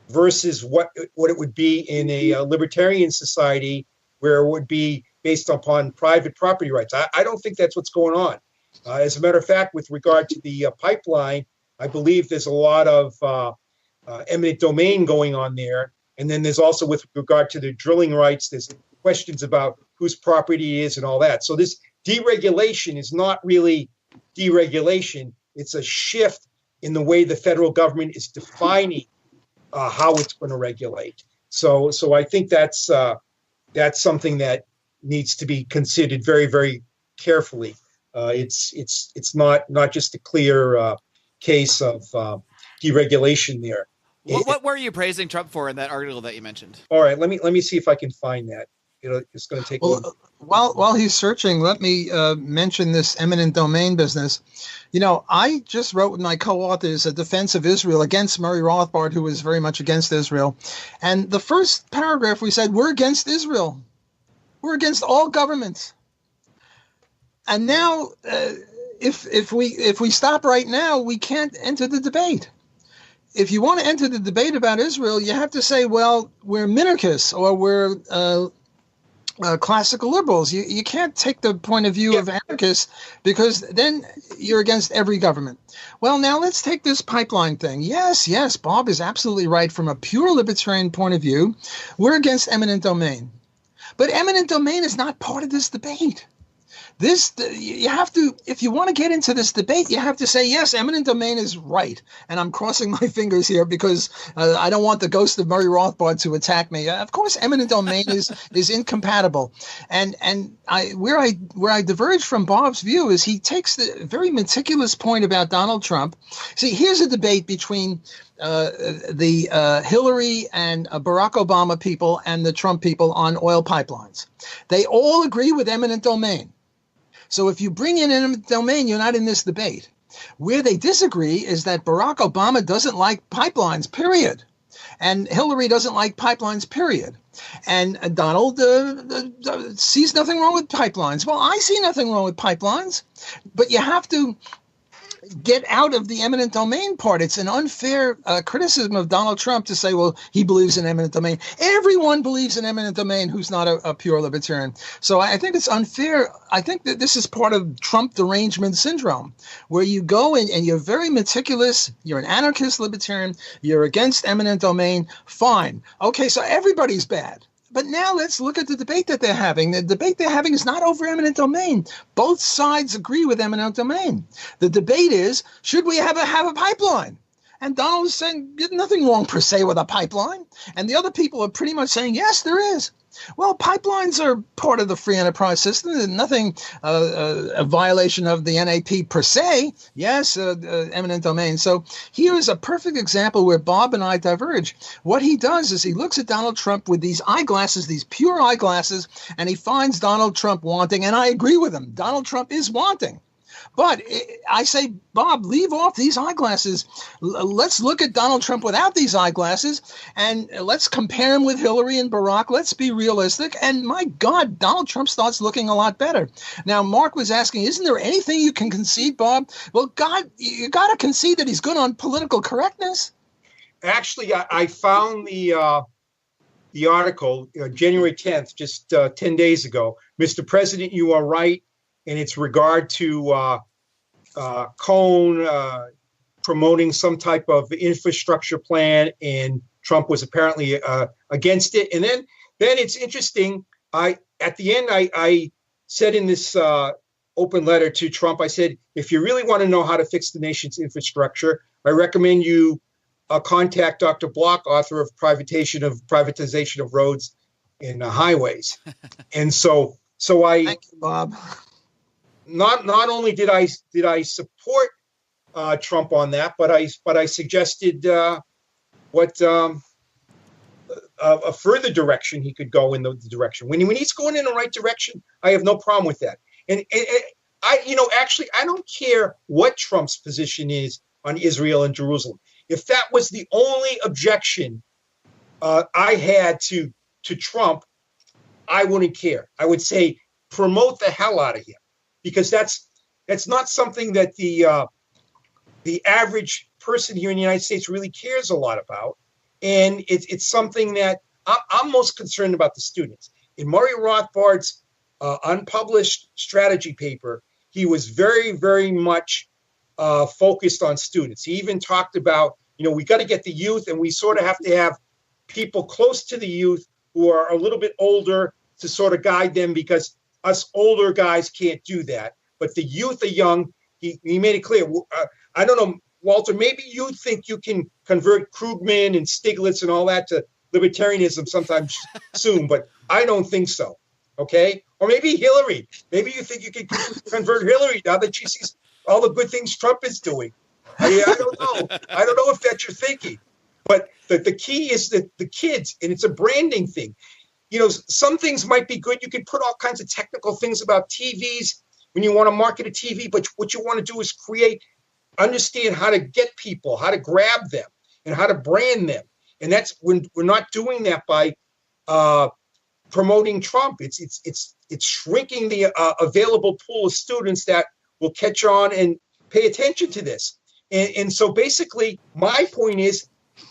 versus what it would be in a libertarian society, where it would be based upon private property rights. I don't think that's what's going on. As a matter of fact, with regard to the pipeline, I believe there's a lot of eminent domain going on there. And then there's also, with regard to the drilling rights, there's questions about whose property it is and all that. So this deregulation is not really deregulation. It's a shift in the way the federal government is defining how it's going to regulate. So I think that's something that needs to be considered very, very carefully. It's not just a clear case of deregulation there. What were you praising Trump for in that article that you mentioned? All right, let me see if I can find that. It's going to take. While he's searching, let me mention this eminent domain business. I just wrote with my co-authors a defense of Israel against Murray Rothbard, who was very much against Israel. And the first paragraph, we said, we're against Israel. We're against all governments. And now, if we stop right now, we can't enter the debate. If you want to enter the debate about Israel, you have to say, well, we're minarchists, or we're classical liberals. You can't take the point of view of anarchists because then you're against every government. Well, now let's take this pipeline thing. Yes, Bob is absolutely right. From a pure libertarian point of view, we're against eminent domain. But eminent domain is not part of this debate. You have to, if you want to get into this debate, you have to say, yes, eminent domain is right. And I'm crossing my fingers here because I don't want the ghost of Murray Rothbard to attack me. Of course, eminent domain is incompatible. And where I diverge from Bob's view is he takes the very meticulous point about Donald Trump. See, here's a debate between the Hillary and Barack Obama people and the Trump people on oil pipelines. They all agree with eminent domain. So if you bring in eminent domain, you're not in this debate. Where they disagree is that Barack Obama doesn't like pipelines, period. And Hillary doesn't like pipelines, period. And Donald sees nothing wrong with pipelines. Well, I see nothing wrong with pipelines, but you have to get out of the eminent domain part. It's an unfair criticism of Donald Trump to say, well, he believes in eminent domain. Everyone believes in eminent domain who's not a pure libertarian. So I think it's unfair. I think that this is part of Trump derangement syndrome, where you go and you're very meticulous. You're an anarchist libertarian. You're against eminent domain. Fine. Okay, so everybody's bad. But now let's look at the debate that they're having. The debate they're having is not over eminent domain. Both sides agree with eminent domain. The debate is, should we have a pipeline? And Donald is saying, there's nothing wrong per se with a pipeline. And the other people are pretty much saying, yes, there is. Well, pipelines are part of the free enterprise system. There's nothing a violation of the NAP per se. Yes, eminent domain. So here is a perfect example where Bob and I diverge. What he does is he looks at Donald Trump with these eyeglasses, these pure eyeglasses, and he finds Donald Trump wanting. And I agree with him. Donald Trump is wanting. But I say, Bob, leave off these eyeglasses. Let's look at Donald Trump without these eyeglasses, and let's compare him with Hillary and Barack. Let's be realistic. And my God, Donald Trump starts looking a lot better. Now, Mark was asking, isn't there anything you can concede, Bob? Well, God, you got to concede that he's good on political correctness. Actually, I found the article, January 10th, just 10 days ago. Mr. President, you are right. And it's regard to Cohn promoting some type of infrastructure plan, and Trump was apparently against it. And then it's interesting. At the end, I said in this open letter to Trump, I said, if you really want to know how to fix the nation's infrastructure, I recommend you contact Dr. Block, author of Privatization of Roads and Highways. And so I thank you, Bob. Not only did I support Trump on that, but I suggested what a further direction he could go in the direction. When he's going in the right direction, I have no problem with that. And I don't care what Trump's position is on Israel and Jerusalem. If that was the only objection I had to Trump, I wouldn't care. I would say promote the hell out of him. Because that's not something that the average person here in the United States really cares a lot about, and it's something that I'm most concerned about the students. In Murray Rothbard's unpublished strategy paper, he was very, very much focused on students. He even talked about, we got to get the youth, and we sort of have to have people close to the youth who are a little bit older to sort of guide them, because us older guys can't do that, but the youth are young. He made it clear. I don't know, Walter, maybe you think you can convert Krugman and Stiglitz and all that to libertarianism sometime soon, but I don't think so. Okay? Or maybe Hillary. Maybe you think you can convert Hillary now that she sees all the good things Trump is doing. I don't know. I don't know if that's your thinking. But the key is that the kids, and it's a branding thing. Some things might be good. You can put all kinds of technical things about TVs when you want to market a TV, but what you want to do is understand how to get people, how to grab them, and how to brand them. And that's when we're not doing that by promoting Trump. It's shrinking the available pool of students that will catch on and pay attention to this. And so basically, my point is,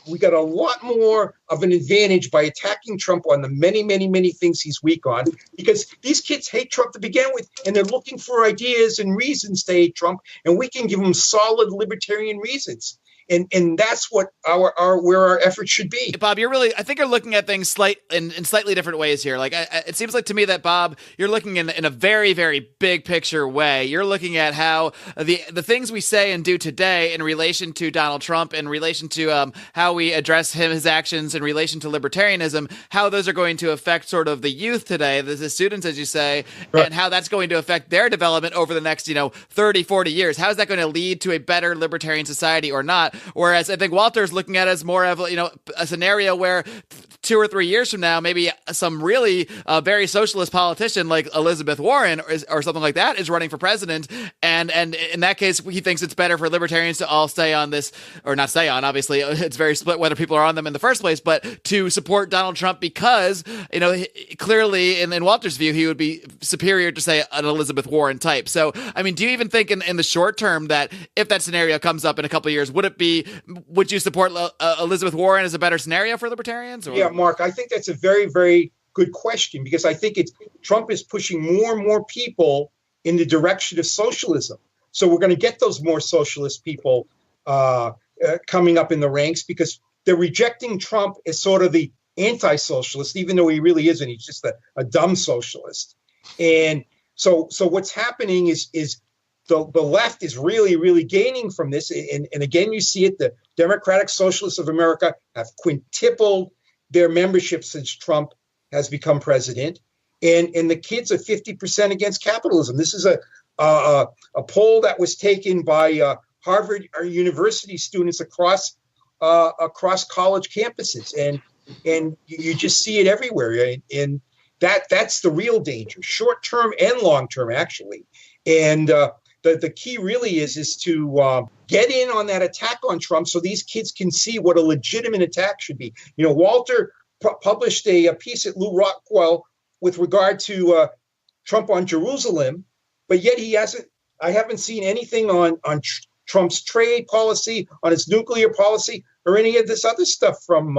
we got a lot more of an advantage by attacking Trump on the many, many, many things he's weak on, because these kids hate Trump to begin with, and they're looking for ideas and reasons to hate Trump, and we can give them solid libertarian reasons. And that's what where our efforts should be. Bob, I think you're looking at things in slightly different ways here. Like, it seems like to me that, Bob, you're looking in a very, very big picture way. You're looking at how the things we say and do today in relation to Donald Trump, in relation to how we address his actions in relation to libertarianism, how those are going to affect sort of the youth today, the students, as you say, right, and how that's going to affect their development over the next, 30, 40 years. How is that going to lead to a better libertarian society or not? Whereas I think Walter's looking at it as more of a scenario where 2 or 3 years from now, maybe some really very socialist politician like Elizabeth Warren or something like that is running for president, and in that case, he thinks it's better for libertarians to all stay on this, or not stay on. Obviously, it's very split whether people are on them in the first place, but to support Donald Trump because clearly in Walter's view, he would be superior to, say, an Elizabeth Warren type. So, I mean, do you even think in the short term that if that scenario comes up in a couple of years, would you support Elizabeth Warren as a better scenario for libertarians? Or? Yeah, Mark, I think that's a very, very good question, because I think Trump is pushing more and more people in the direction of socialism. So we're going to get those more socialist people coming up in the ranks, because they're rejecting Trump as sort of the anti-socialist, even though he really isn't. He's just a dumb socialist. And so what's happening is the left is really, really gaining from this. And again, you see it, the Democratic Socialists of America have quintupled their membership since Trump has become president. And the kids are 50% against capitalism. This is a poll that was taken by Harvard University students across college campuses. And you just see it everywhere. Right? And that's the real danger, short term and long term, actually. And the key really is to get in on that attack on Trump, so these kids can see what a legitimate attack should be. Walter published a piece at Lew Rockwell with regard to Trump on Jerusalem, but yet I haven't seen anything on Trump's trade policy, on his nuclear policy, or any of this other stuff from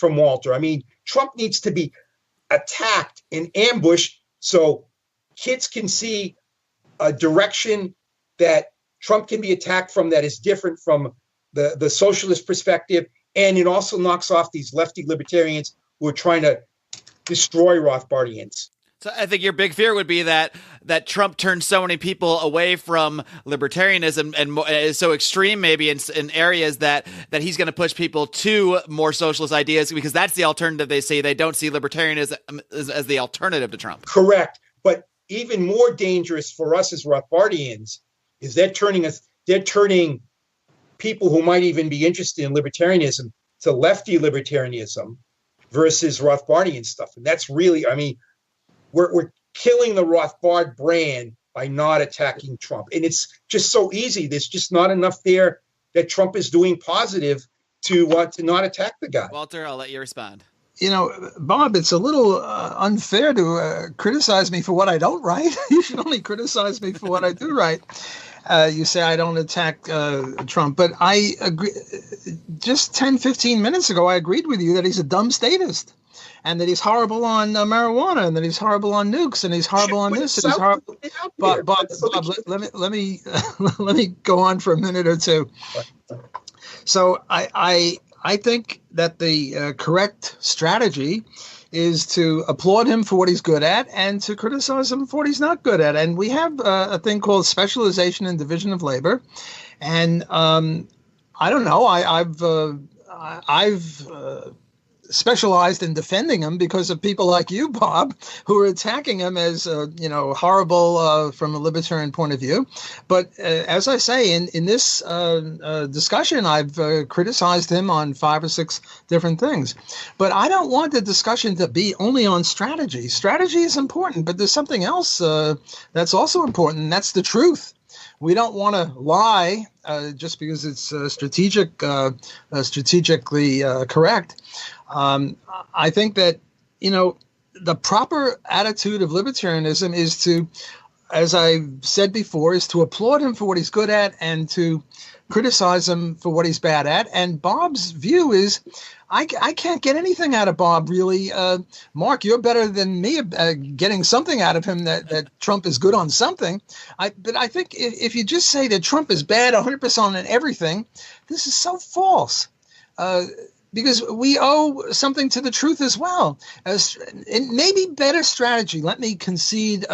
Walter. I mean, Trump needs to be attacked and ambushed so kids can see a direction that Trump can be attacked from that is different from the socialist perspective. And it also knocks off these lefty libertarians who are trying to destroy Rothbardians. So I think your big fear would be that Trump turns so many people away from libertarianism and is so extreme maybe in areas that he's going to push people to more socialist ideas, because that's the alternative. They say they don't see libertarianism as the alternative to Trump. Correct. But even more dangerous for us as Rothbardians is they're turning people who might even be interested in libertarianism to lefty libertarianism versus Rothbardian stuff. And that's really, I mean, we're killing the Rothbard brand by not attacking Trump. And it's just so easy. There's just not enough there that Trump is doing positive to not attack the guy. Walter, I'll let you respond. Bob, it's a little unfair to criticize me for what I don't write. You should only criticize me for what I do write. You say I don't attack Trump, but I agree. Just 10, 15 minutes ago, I agreed with you that he's a dumb statist, and that he's horrible on marijuana, and that he's horrible on nukes, and he's horrible on this, and he's horrible. Bob, let me go on for a minute or two. So I think that the correct strategy is to applaud him for what he's good at and to criticize him for what he's not good at. And we have a thing called specialization and division of labor. And I don't know, I've specialized in defending him because of people like you, Bob, who are attacking him as horrible from a libertarian point of view. But as I say, in this discussion, I've criticized him on 5 or 6 different things. But I don't want the discussion to be only on strategy. Strategy is important, but there's something else that's also important, and that's the truth. We don't want to lie just because it's strategically correct. I think that, the proper attitude of libertarianism is to as I said before, is to applaud him for what he's good at and to criticize him for what he's bad at. And Bob's view is, I can't get anything out of Bob, really. Mark, you're better than me getting something out of him that Trump is good on something. But I think if you just say that Trump is bad 100% on everything, this is so false. Because we owe something to the truth as well. It may be better strategy. Let me concede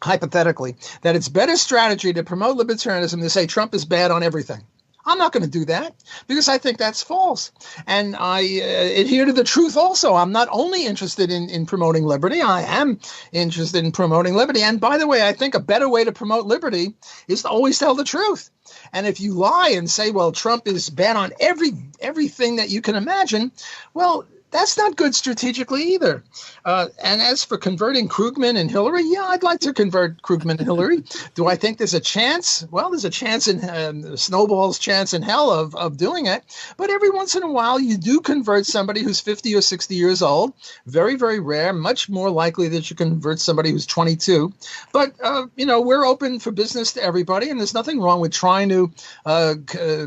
hypothetically that it's better strategy to promote libertarianism to say Trump is bad on everything. I'm not going to do that because I think that's false. And I adhere to the truth also. I'm not only interested in promoting liberty, I am interested in promoting liberty. And by the way, I think a better way to promote liberty is to always tell the truth. And if you lie and say, well, Trump is bad on everything that you can imagine, well, that's not good strategically either. And as for converting Krugman and Hillary, yeah, I'd like to convert Krugman and Hillary. Do I think there's a chance? Well, there's a chance in snowball's chance in hell of doing it. But every once in a while, you do convert somebody who's 50 or 60 years old. Very, very rare. Much more likely that you convert somebody who's 22. But, we're open for business to everybody. And there's nothing wrong with trying to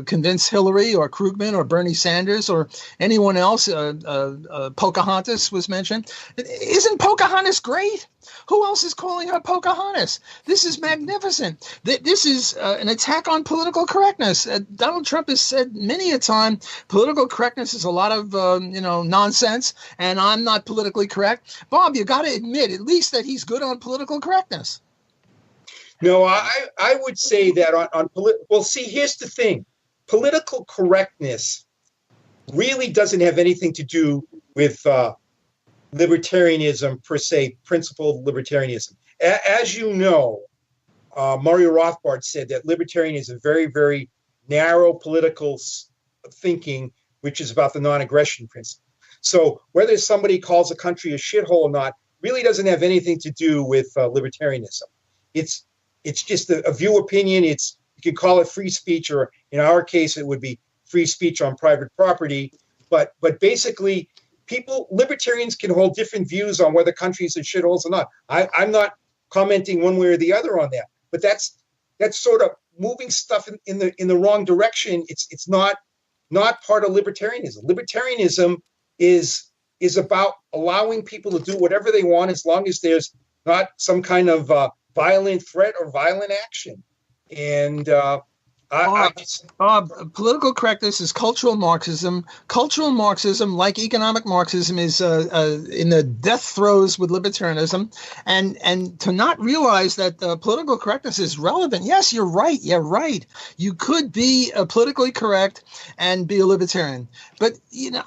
convince Hillary or Krugman or Bernie Sanders or anyone else. Pocahontas was mentioned. Isn't Pocahontas great? Who else is calling her Pocahontas? This is magnificent. This is an attack on political correctness. Donald Trump has said many a time, political correctness is a lot of, nonsense, and I'm not politically correct. Bob, you got to admit at least that he's good on political correctness. No, I would say that well, see, here's the thing. Political correctness really doesn't have anything to do with libertarianism per se, principled libertarianism. As you know, Murray Rothbard said that libertarian is a very, very narrow political thinking, which is about the non-aggression principle. So whether somebody calls a country a shithole or not really doesn't have anything to do with libertarianism. It's just a view opinion. You could call it free speech, or in our case, it would be free speech on private property, but basically, libertarians can hold different views on whether countries are shitholes or not. I'm not commenting one way or the other on that, but that's sort of moving stuff in the wrong direction. It's not part of libertarianism. Libertarianism is about allowing people to do whatever they want as long as there's not some kind of violent threat or violent action. And political correctness is cultural Marxism. Cultural Marxism, like economic Marxism, is in the death throes with libertarianism, and to not realize that political correctness is relevant. Yes, you're right. You could be politically correct and be a libertarian. But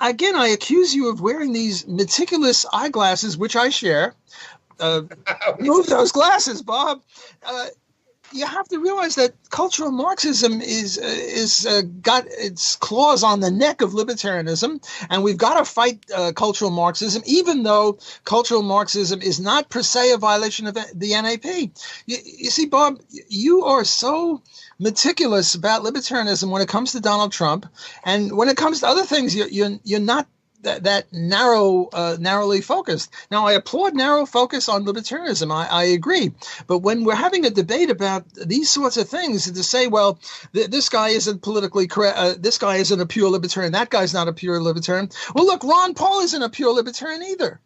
again, I accuse you of wearing these meticulous eyeglasses, which I share. Move those glasses, Bob. You have to realize that cultural Marxism is got its claws on the neck of libertarianism, and we've got to fight cultural Marxism, even though cultural Marxism is not per se a violation of the NAP. You see, Bob, you are so meticulous about libertarianism when it comes to Donald Trump, and when it comes to other things, you're not that narrowly focused. Now, I applaud narrow focus on libertarianism. I agree. But when we're having a debate about these sorts of things, to say, well, this guy isn't politically correct, this guy isn't a pure libertarian, that guy's not a pure libertarian. Well, look, Ron Paul isn't a pure libertarian either.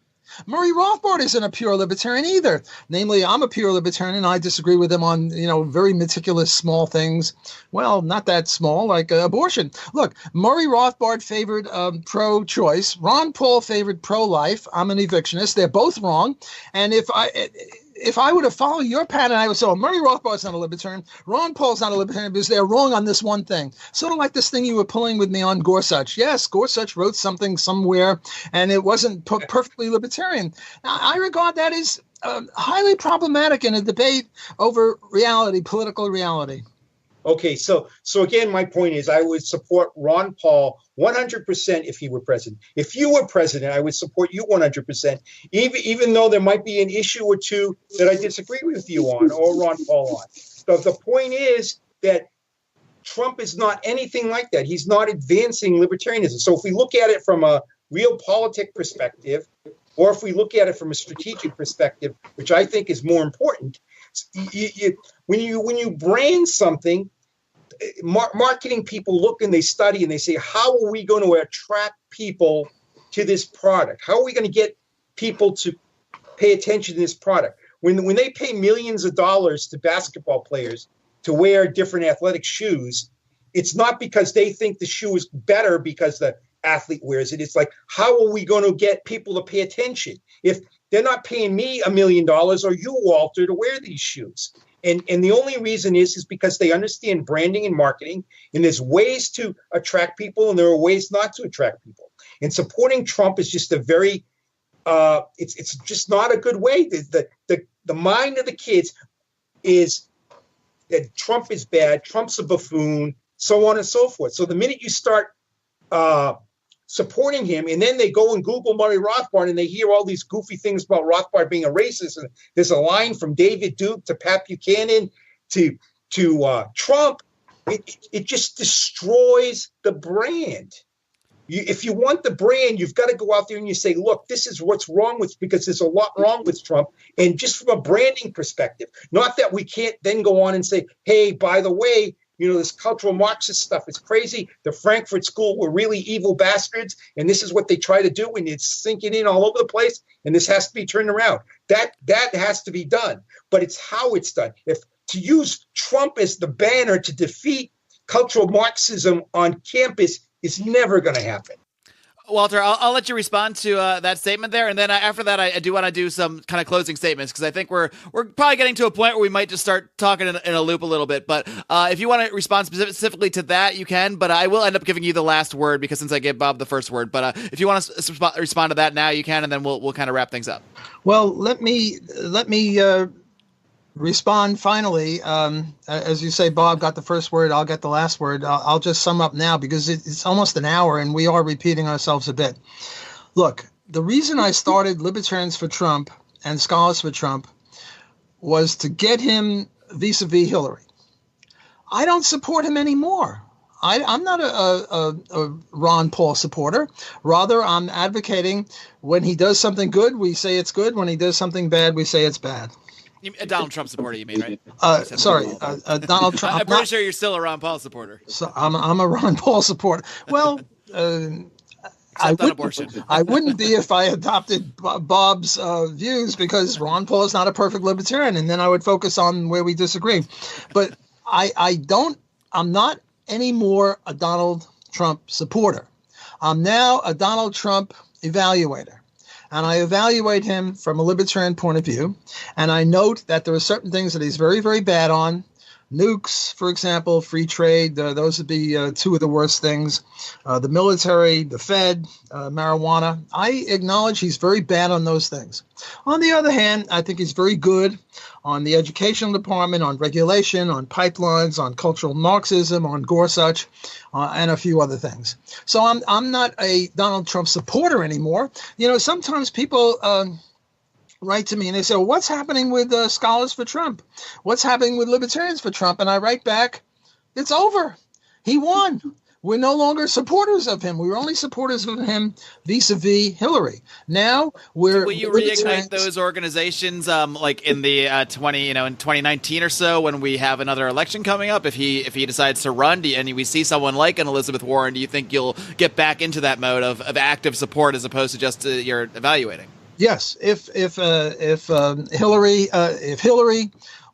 Murray Rothbard isn't a pure libertarian either. Namely, I'm a pure libertarian, and I disagree with him on, very meticulous small things. Well, not that small, like abortion. Look, Murray Rothbard favored pro-choice. Ron Paul favored pro-life. I'm an evictionist. They're both wrong. And if I were to follow your pattern, I would say, Murray Rothbard's not a libertarian, Ron Paul's not a libertarian because they're wrong on this one thing. Sort of like this thing you were pulling with me on Gorsuch. Yes, Gorsuch wrote something somewhere, and it wasn't perfectly libertarian. Now, I regard that as highly problematic in a debate over reality, political reality. Okay, so again, my point is I would support Ron Paul 100% if he were president. If you were president, I would support you 100%, even though there might be an issue or two that I disagree with you on or Ron Paul on. So the point is that Trump is not anything like that. He's not advancing libertarianism. So if we look at it from a realpolitik perspective, or if we look at it from a strategic perspective, which I think is more important, When you brand something, marketing people look and they study and they say, how are we going to attract people to this product? How are we going to get people to pay attention to this product? When they pay millions of dollars to basketball players to wear different athletic shoes, it's not because they think the shoe is better because the athlete wears it. It's like, how are we going to get people to pay attention? If they're not paying me $1 million or you, Walter, to wear these shoes. And the only reason is because they understand branding and marketing, and there's ways to attract people and there are ways not to attract people. And supporting Trump is just a very, it's just not a good way. The mind of the kids is that Trump is bad, Trump's a buffoon, so on and so forth. So the minute you start supporting him, and then they go and Google Murray Rothbard and they hear all these goofy things about Rothbard being a racist, and there's a line from David Duke to Pat Buchanan to Trump, it just destroys the brand. If you want the brand, you've got to go out there and you say, look, this is what's wrong with, because there's a lot wrong with Trump. And just from a branding perspective, not that we can't then go on and say, hey, by the way, this cultural Marxist stuff is crazy. The Frankfurt School were really evil bastards, and this is what they try to do, and it's sinking in all over the place, and this has to be turned around. That has to be done, but it's how it's done. If to use Trump as the banner to defeat cultural Marxism on campus is never going to happen. Walter, I'll let you respond to that statement there, and then after that, I do want to do some kind of closing statements, because I think we're probably getting to a point where we might just start talking in a loop a little bit. But if you want to respond specifically to that, you can. But I will end up giving you the last word, because since I gave Bob the first word. But if you want to respond to that now, you can, and then we'll kind of wrap things up. Well, let me respond finally. As you say, Bob got the first word, I'll get the last word. I'll just sum up now, because it's almost an hour and we are repeating ourselves a bit. Look, the reason I started Libertarians for Trump and Scholars for Trump was to get him vis-a-vis Hillary. I don't support him anymore. I'm not a Ron Paul supporter. Rather, I'm advocating when he does something good, we say it's good. When he does something bad, we say it's bad. A Donald Trump supporter, you mean, right? Donald Trump. I'm pretty sure you're still a Ron Paul supporter. So I'm a Ron Paul supporter. Well, I wouldn't be if I adopted Bob's views, because Ron Paul is not a perfect libertarian, and then I would focus on where we disagree. But I'm not anymore a Donald Trump supporter. I'm now a Donald Trump evaluator. And I evaluate him from a libertarian point of view. And I note that there are certain things that he's very, very bad on. Nukes, for example, free trade, those would be two of the worst things. The military, the Fed, marijuana. I acknowledge he's very bad on those things. On the other hand, I think he's very good on the educational department, on regulation, on pipelines, on cultural Marxism, on Gorsuch, and a few other things. So I'm not a Donald Trump supporter anymore. Sometimes people write to me and they say, well, what's happening with Scholars for Trump? What's happening with Libertarians for Trump? And I write back, it's over. He won. We're no longer supporters of him. We were only supporters of him vis-a-vis Hillary. Now we're. Will you reignite those organizations, like in the in 2019 or so, when we have another election coming up? If he decides to run, and we see someone like an Elizabeth Warren, do you think you'll get back into that mode of active support as opposed to just you're evaluating? Yes, if Hillary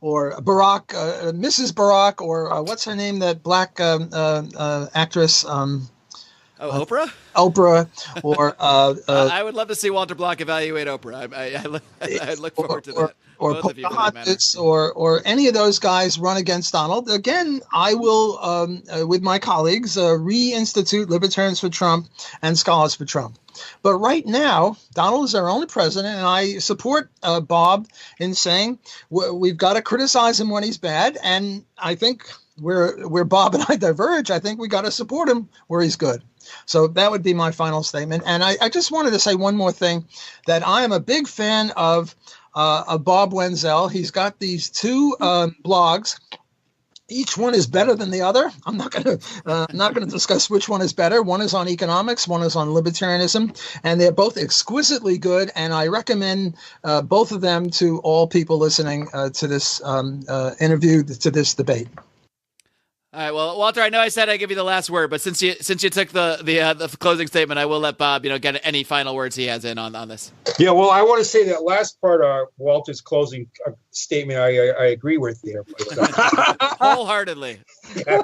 or Barack, Mrs. Barack, or what's her name, that black actress? Oprah? Oprah, or I would love to see Walter Block evaluate Oprah. I look forward to that. Or Pocahontas, or any of those guys run against Donald. Again, I will, with my colleagues, reinstitute Libertarians for Trump and Scholars for Trump. But right now, Donald is our only president, and I support Bob in saying we've got to criticize him when he's bad. And I think where Bob and I diverge, I think we got to support him where he's good. So that would be my final statement. And I just wanted to say one more thing, that I am a big fan of Bob Wenzel. He's got these two blogs. Each one is better than the other. I'm not going to discuss which one is better. One is on economics, one is on libertarianism, and they're both exquisitely good. And I recommend both of them to all people listening to this interview, to this debate. All right, well, Walter, I know I said I'd give you the last word, but since you took the closing statement, I will let Bob, get any final words he has in on this. Yeah, well, I want to say that last part of Walter's closing statement, I agree with there. Wholeheartedly. Yeah.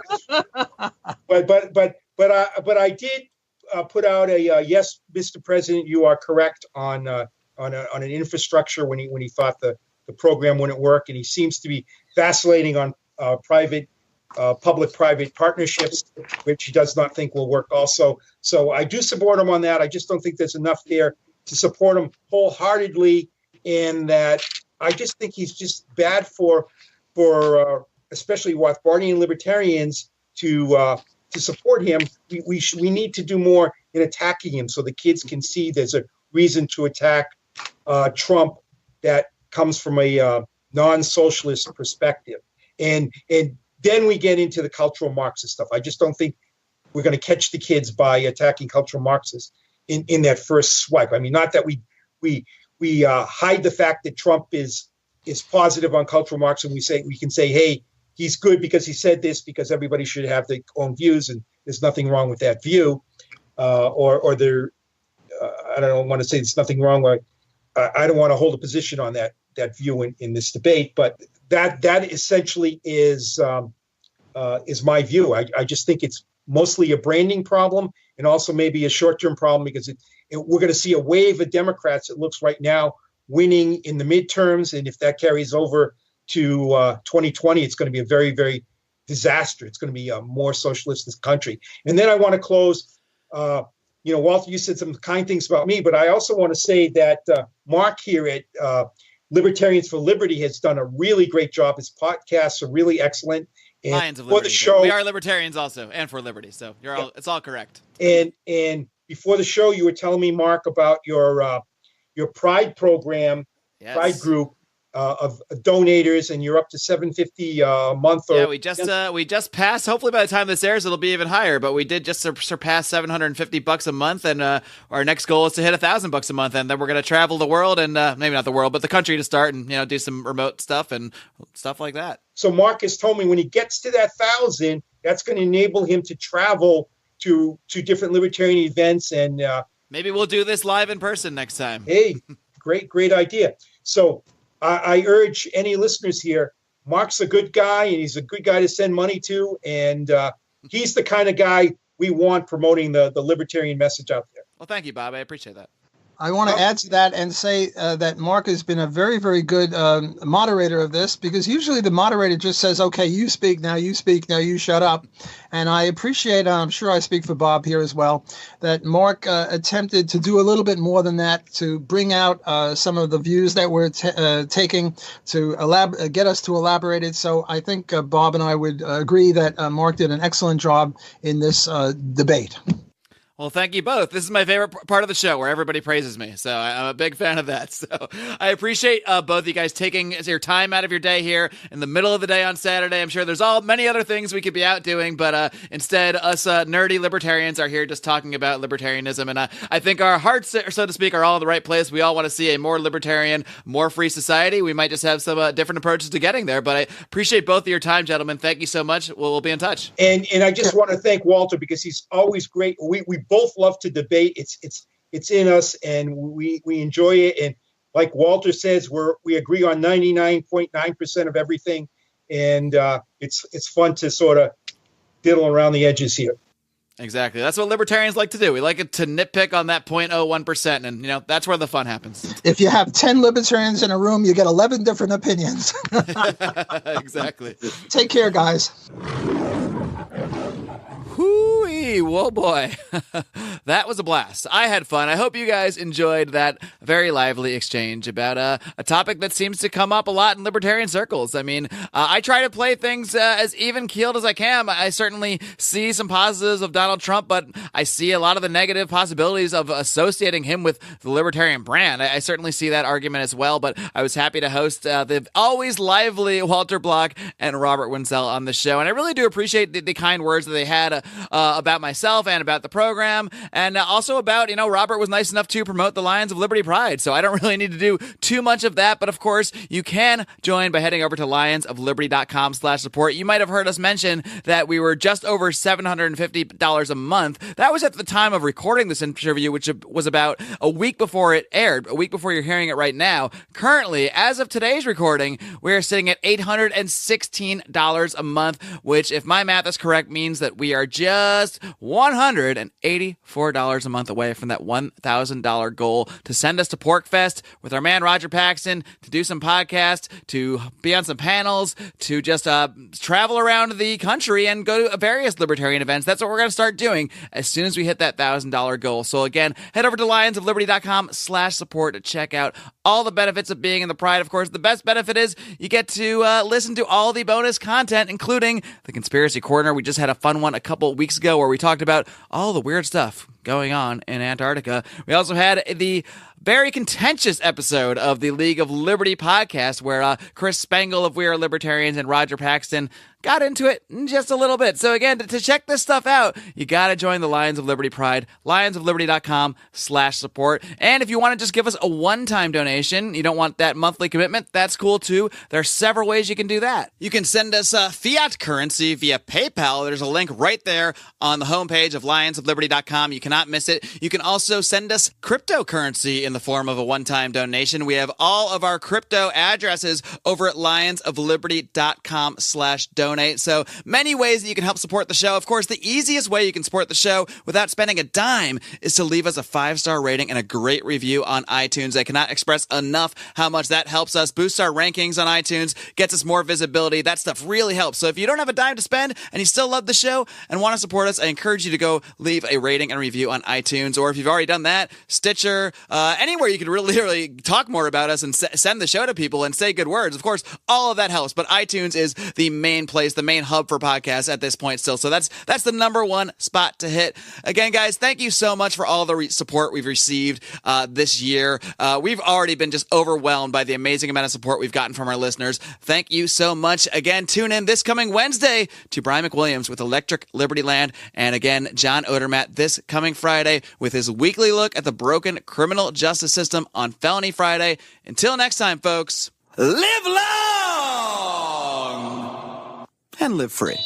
But I did put out a yes, Mr. President, you are correct on an infrastructure when he thought the program wouldn't work, and he seems to be vacillating on public-private partnerships, which he does not think will work also. So I do support him on that. I just don't think there's enough there to support him wholeheartedly, and that I just think he's just bad for especially Rothbardian libertarians to support him. We need to do more in attacking him so the kids can see there's a reason to attack Trump that comes from a non-socialist perspective. And then we get into the cultural Marxist stuff. I just don't think we're going to catch the kids by attacking cultural Marxists in that first swipe. I mean, not that we hide the fact that Trump is positive on cultural Marxism. We can say, hey, he's good because he said this, because everybody should have their own views, and there's nothing wrong with that view. Or there, I don't want to say there's nothing wrong with. I don't want to hold a position on that view in this debate, but that essentially is my view. I just think it's mostly a branding problem, and also maybe a short-term problem, because we're going to see a wave of Democrats, it looks right now, winning in the midterms, and if that carries over to 2020, it's going to be a very, very disaster. It's going to be a more socialist country. And then I want to close. Walter, you said some kind things about me, but I also want to say that Marc here at Libertarians for Liberty has done a really great job. His podcasts are really excellent. And Lions of Liberty. The show, we are libertarians also, and for liberty. So it's all correct. And before the show, you were telling me, Marc, about your Pride program, yes. Pride group of donators, and you're up to $750 a month. Yeah, we just passed. Hopefully, by the time this airs, it'll be even higher. But we did just surpass $750 a month, and our next goal is to hit $1,000 a month, and then we're going to travel the world, and maybe not the world, but the country to start, and do some remote stuff and stuff like that. So Marc has told me when he gets to that 1,000, that's going to enable him to travel to different libertarian events, and maybe we'll do this live in person next time. Hey, great idea. So I urge any listeners here, Marc's a good guy, and he's a good guy to send money to, and he's the kind of guy we want promoting the libertarian message out there. Well, thank you, Bob. I appreciate that. I want to add to that and say that Marc has been a very, very good moderator of this, because usually the moderator just says, okay, you speak, now you shut up. And I appreciate, I'm sure I speak for Bob here as well, that Marc attempted to do a little bit more than that, to bring out some of the views that we're taking, to get us to elaborate it. So I think Bob and I would agree that Marc did an excellent job in this debate. Well, thank you both. This is my favorite part of the show, where everybody praises me. So I'm a big fan of that. So I appreciate both of you guys taking your time out of your day here in the middle of the day on Saturday. I'm sure there's many other things we could be out doing, but instead us nerdy libertarians are here just talking about libertarianism. And I think our hearts, so to speak, are all in the right place. We all want to see a more libertarian, more free society. We might just have some different approaches to getting there, but I appreciate both of your time, gentlemen. Thank you so much. We'll be in touch. And I just want to thank Walter, because he's always great. We both love to debate. It's in us, and we enjoy it. And like Walter says, we agree on 99.9% of everything, and it's fun to sort of diddle around the edges here. Exactly. That's what libertarians like to do. We like it to nitpick on that 0.01%, and that's where the fun happens. If you have 10 libertarians in a room, you get 11 different opinions. Exactly. Take care, guys. Hooey, whoa boy. That was a blast. I had fun. I hope you guys enjoyed that very lively exchange about a topic that seems to come up a lot in libertarian circles. I mean, I try to play things as even-keeled as I can. I certainly see some positives of Donald Trump, but I see a lot of the negative possibilities of associating him with the libertarian brand. I certainly see that argument as well, but I was happy to host the always lively Walter Block and Robert Wenzel on the show, and I really do appreciate the kind words that they had about myself and about the program, and also about, Robert was nice enough to promote the Lions of Liberty Pride, so I don't really need to do too much of that, but of course, you can join by heading over to lionsofliberty.com/support. You might have heard us mention that we were just over $750 a month. That was at the time of recording this interview, which was about a week before it aired, a week before you're hearing it right now. Currently, as of today's recording, we're sitting at $816 a month, which, if my math is correct, means that we are just $184 a month away from that $1,000 goal to send us to PorkFest with our man Roger Paxton, to do some podcasts, to be on some panels, to just travel around the country and go to various libertarian events. That's what we're going to start doing as soon as we hit that $1,000 goal. So again, head over to lionsofliberty.com/support to check out all the benefits of being in the Pride. Of course, the best benefit is you get to listen to all the bonus content, including the Conspiracy Corner. We just had a fun one a couple weeks ago where we talked about all the weird stuff going on in Antarctica. We also had the very contentious episode of the League of Liberty podcast where Chris Spangle of We Are Libertarians and Roger Paxton got into it just a little bit. So again, to check this stuff out, you got to join the Lions of Liberty Pride, lionsofliberty.com/support. And if you want to just give us a one-time donation, you don't want that monthly commitment, that's cool too. There are several ways you can do that. You can send us fiat currency via PayPal. There's a link right there on the homepage of lionsofliberty.com. You cannot miss it. You can also send us cryptocurrency in the form of a one-time donation. We have all of our crypto addresses over at lionsofliberty.com/donate. So many ways that you can help support the show. Of course, the easiest way you can support the show without spending a dime is to leave us a 5-star rating and a great review on iTunes. I cannot express enough how much that helps us, boosts our rankings on iTunes, gets us more visibility. That stuff really helps. So if you don't have a dime to spend and you still love the show and want to support us, I encourage you to go leave a rating and review on iTunes. Or if you've already done that, Stitcher, anywhere you can really talk more about us and send the show to people and say good words. Of course, all of that helps, but iTunes is the main place, the main hub for podcasts at this point still. So that's the number one spot to hit. Again, guys, thank you so much for all the support we've received this year. We've already been just overwhelmed by the amazing amount of support we've gotten from our listeners. Thank you so much. Again, tune in this coming Wednesday to Brian McWilliams with Electric Liberty Land. And again, John Odermatt this coming Friday with his weekly look at the broken criminal justice system on Felony Friday. Until next time, folks, live long and live free.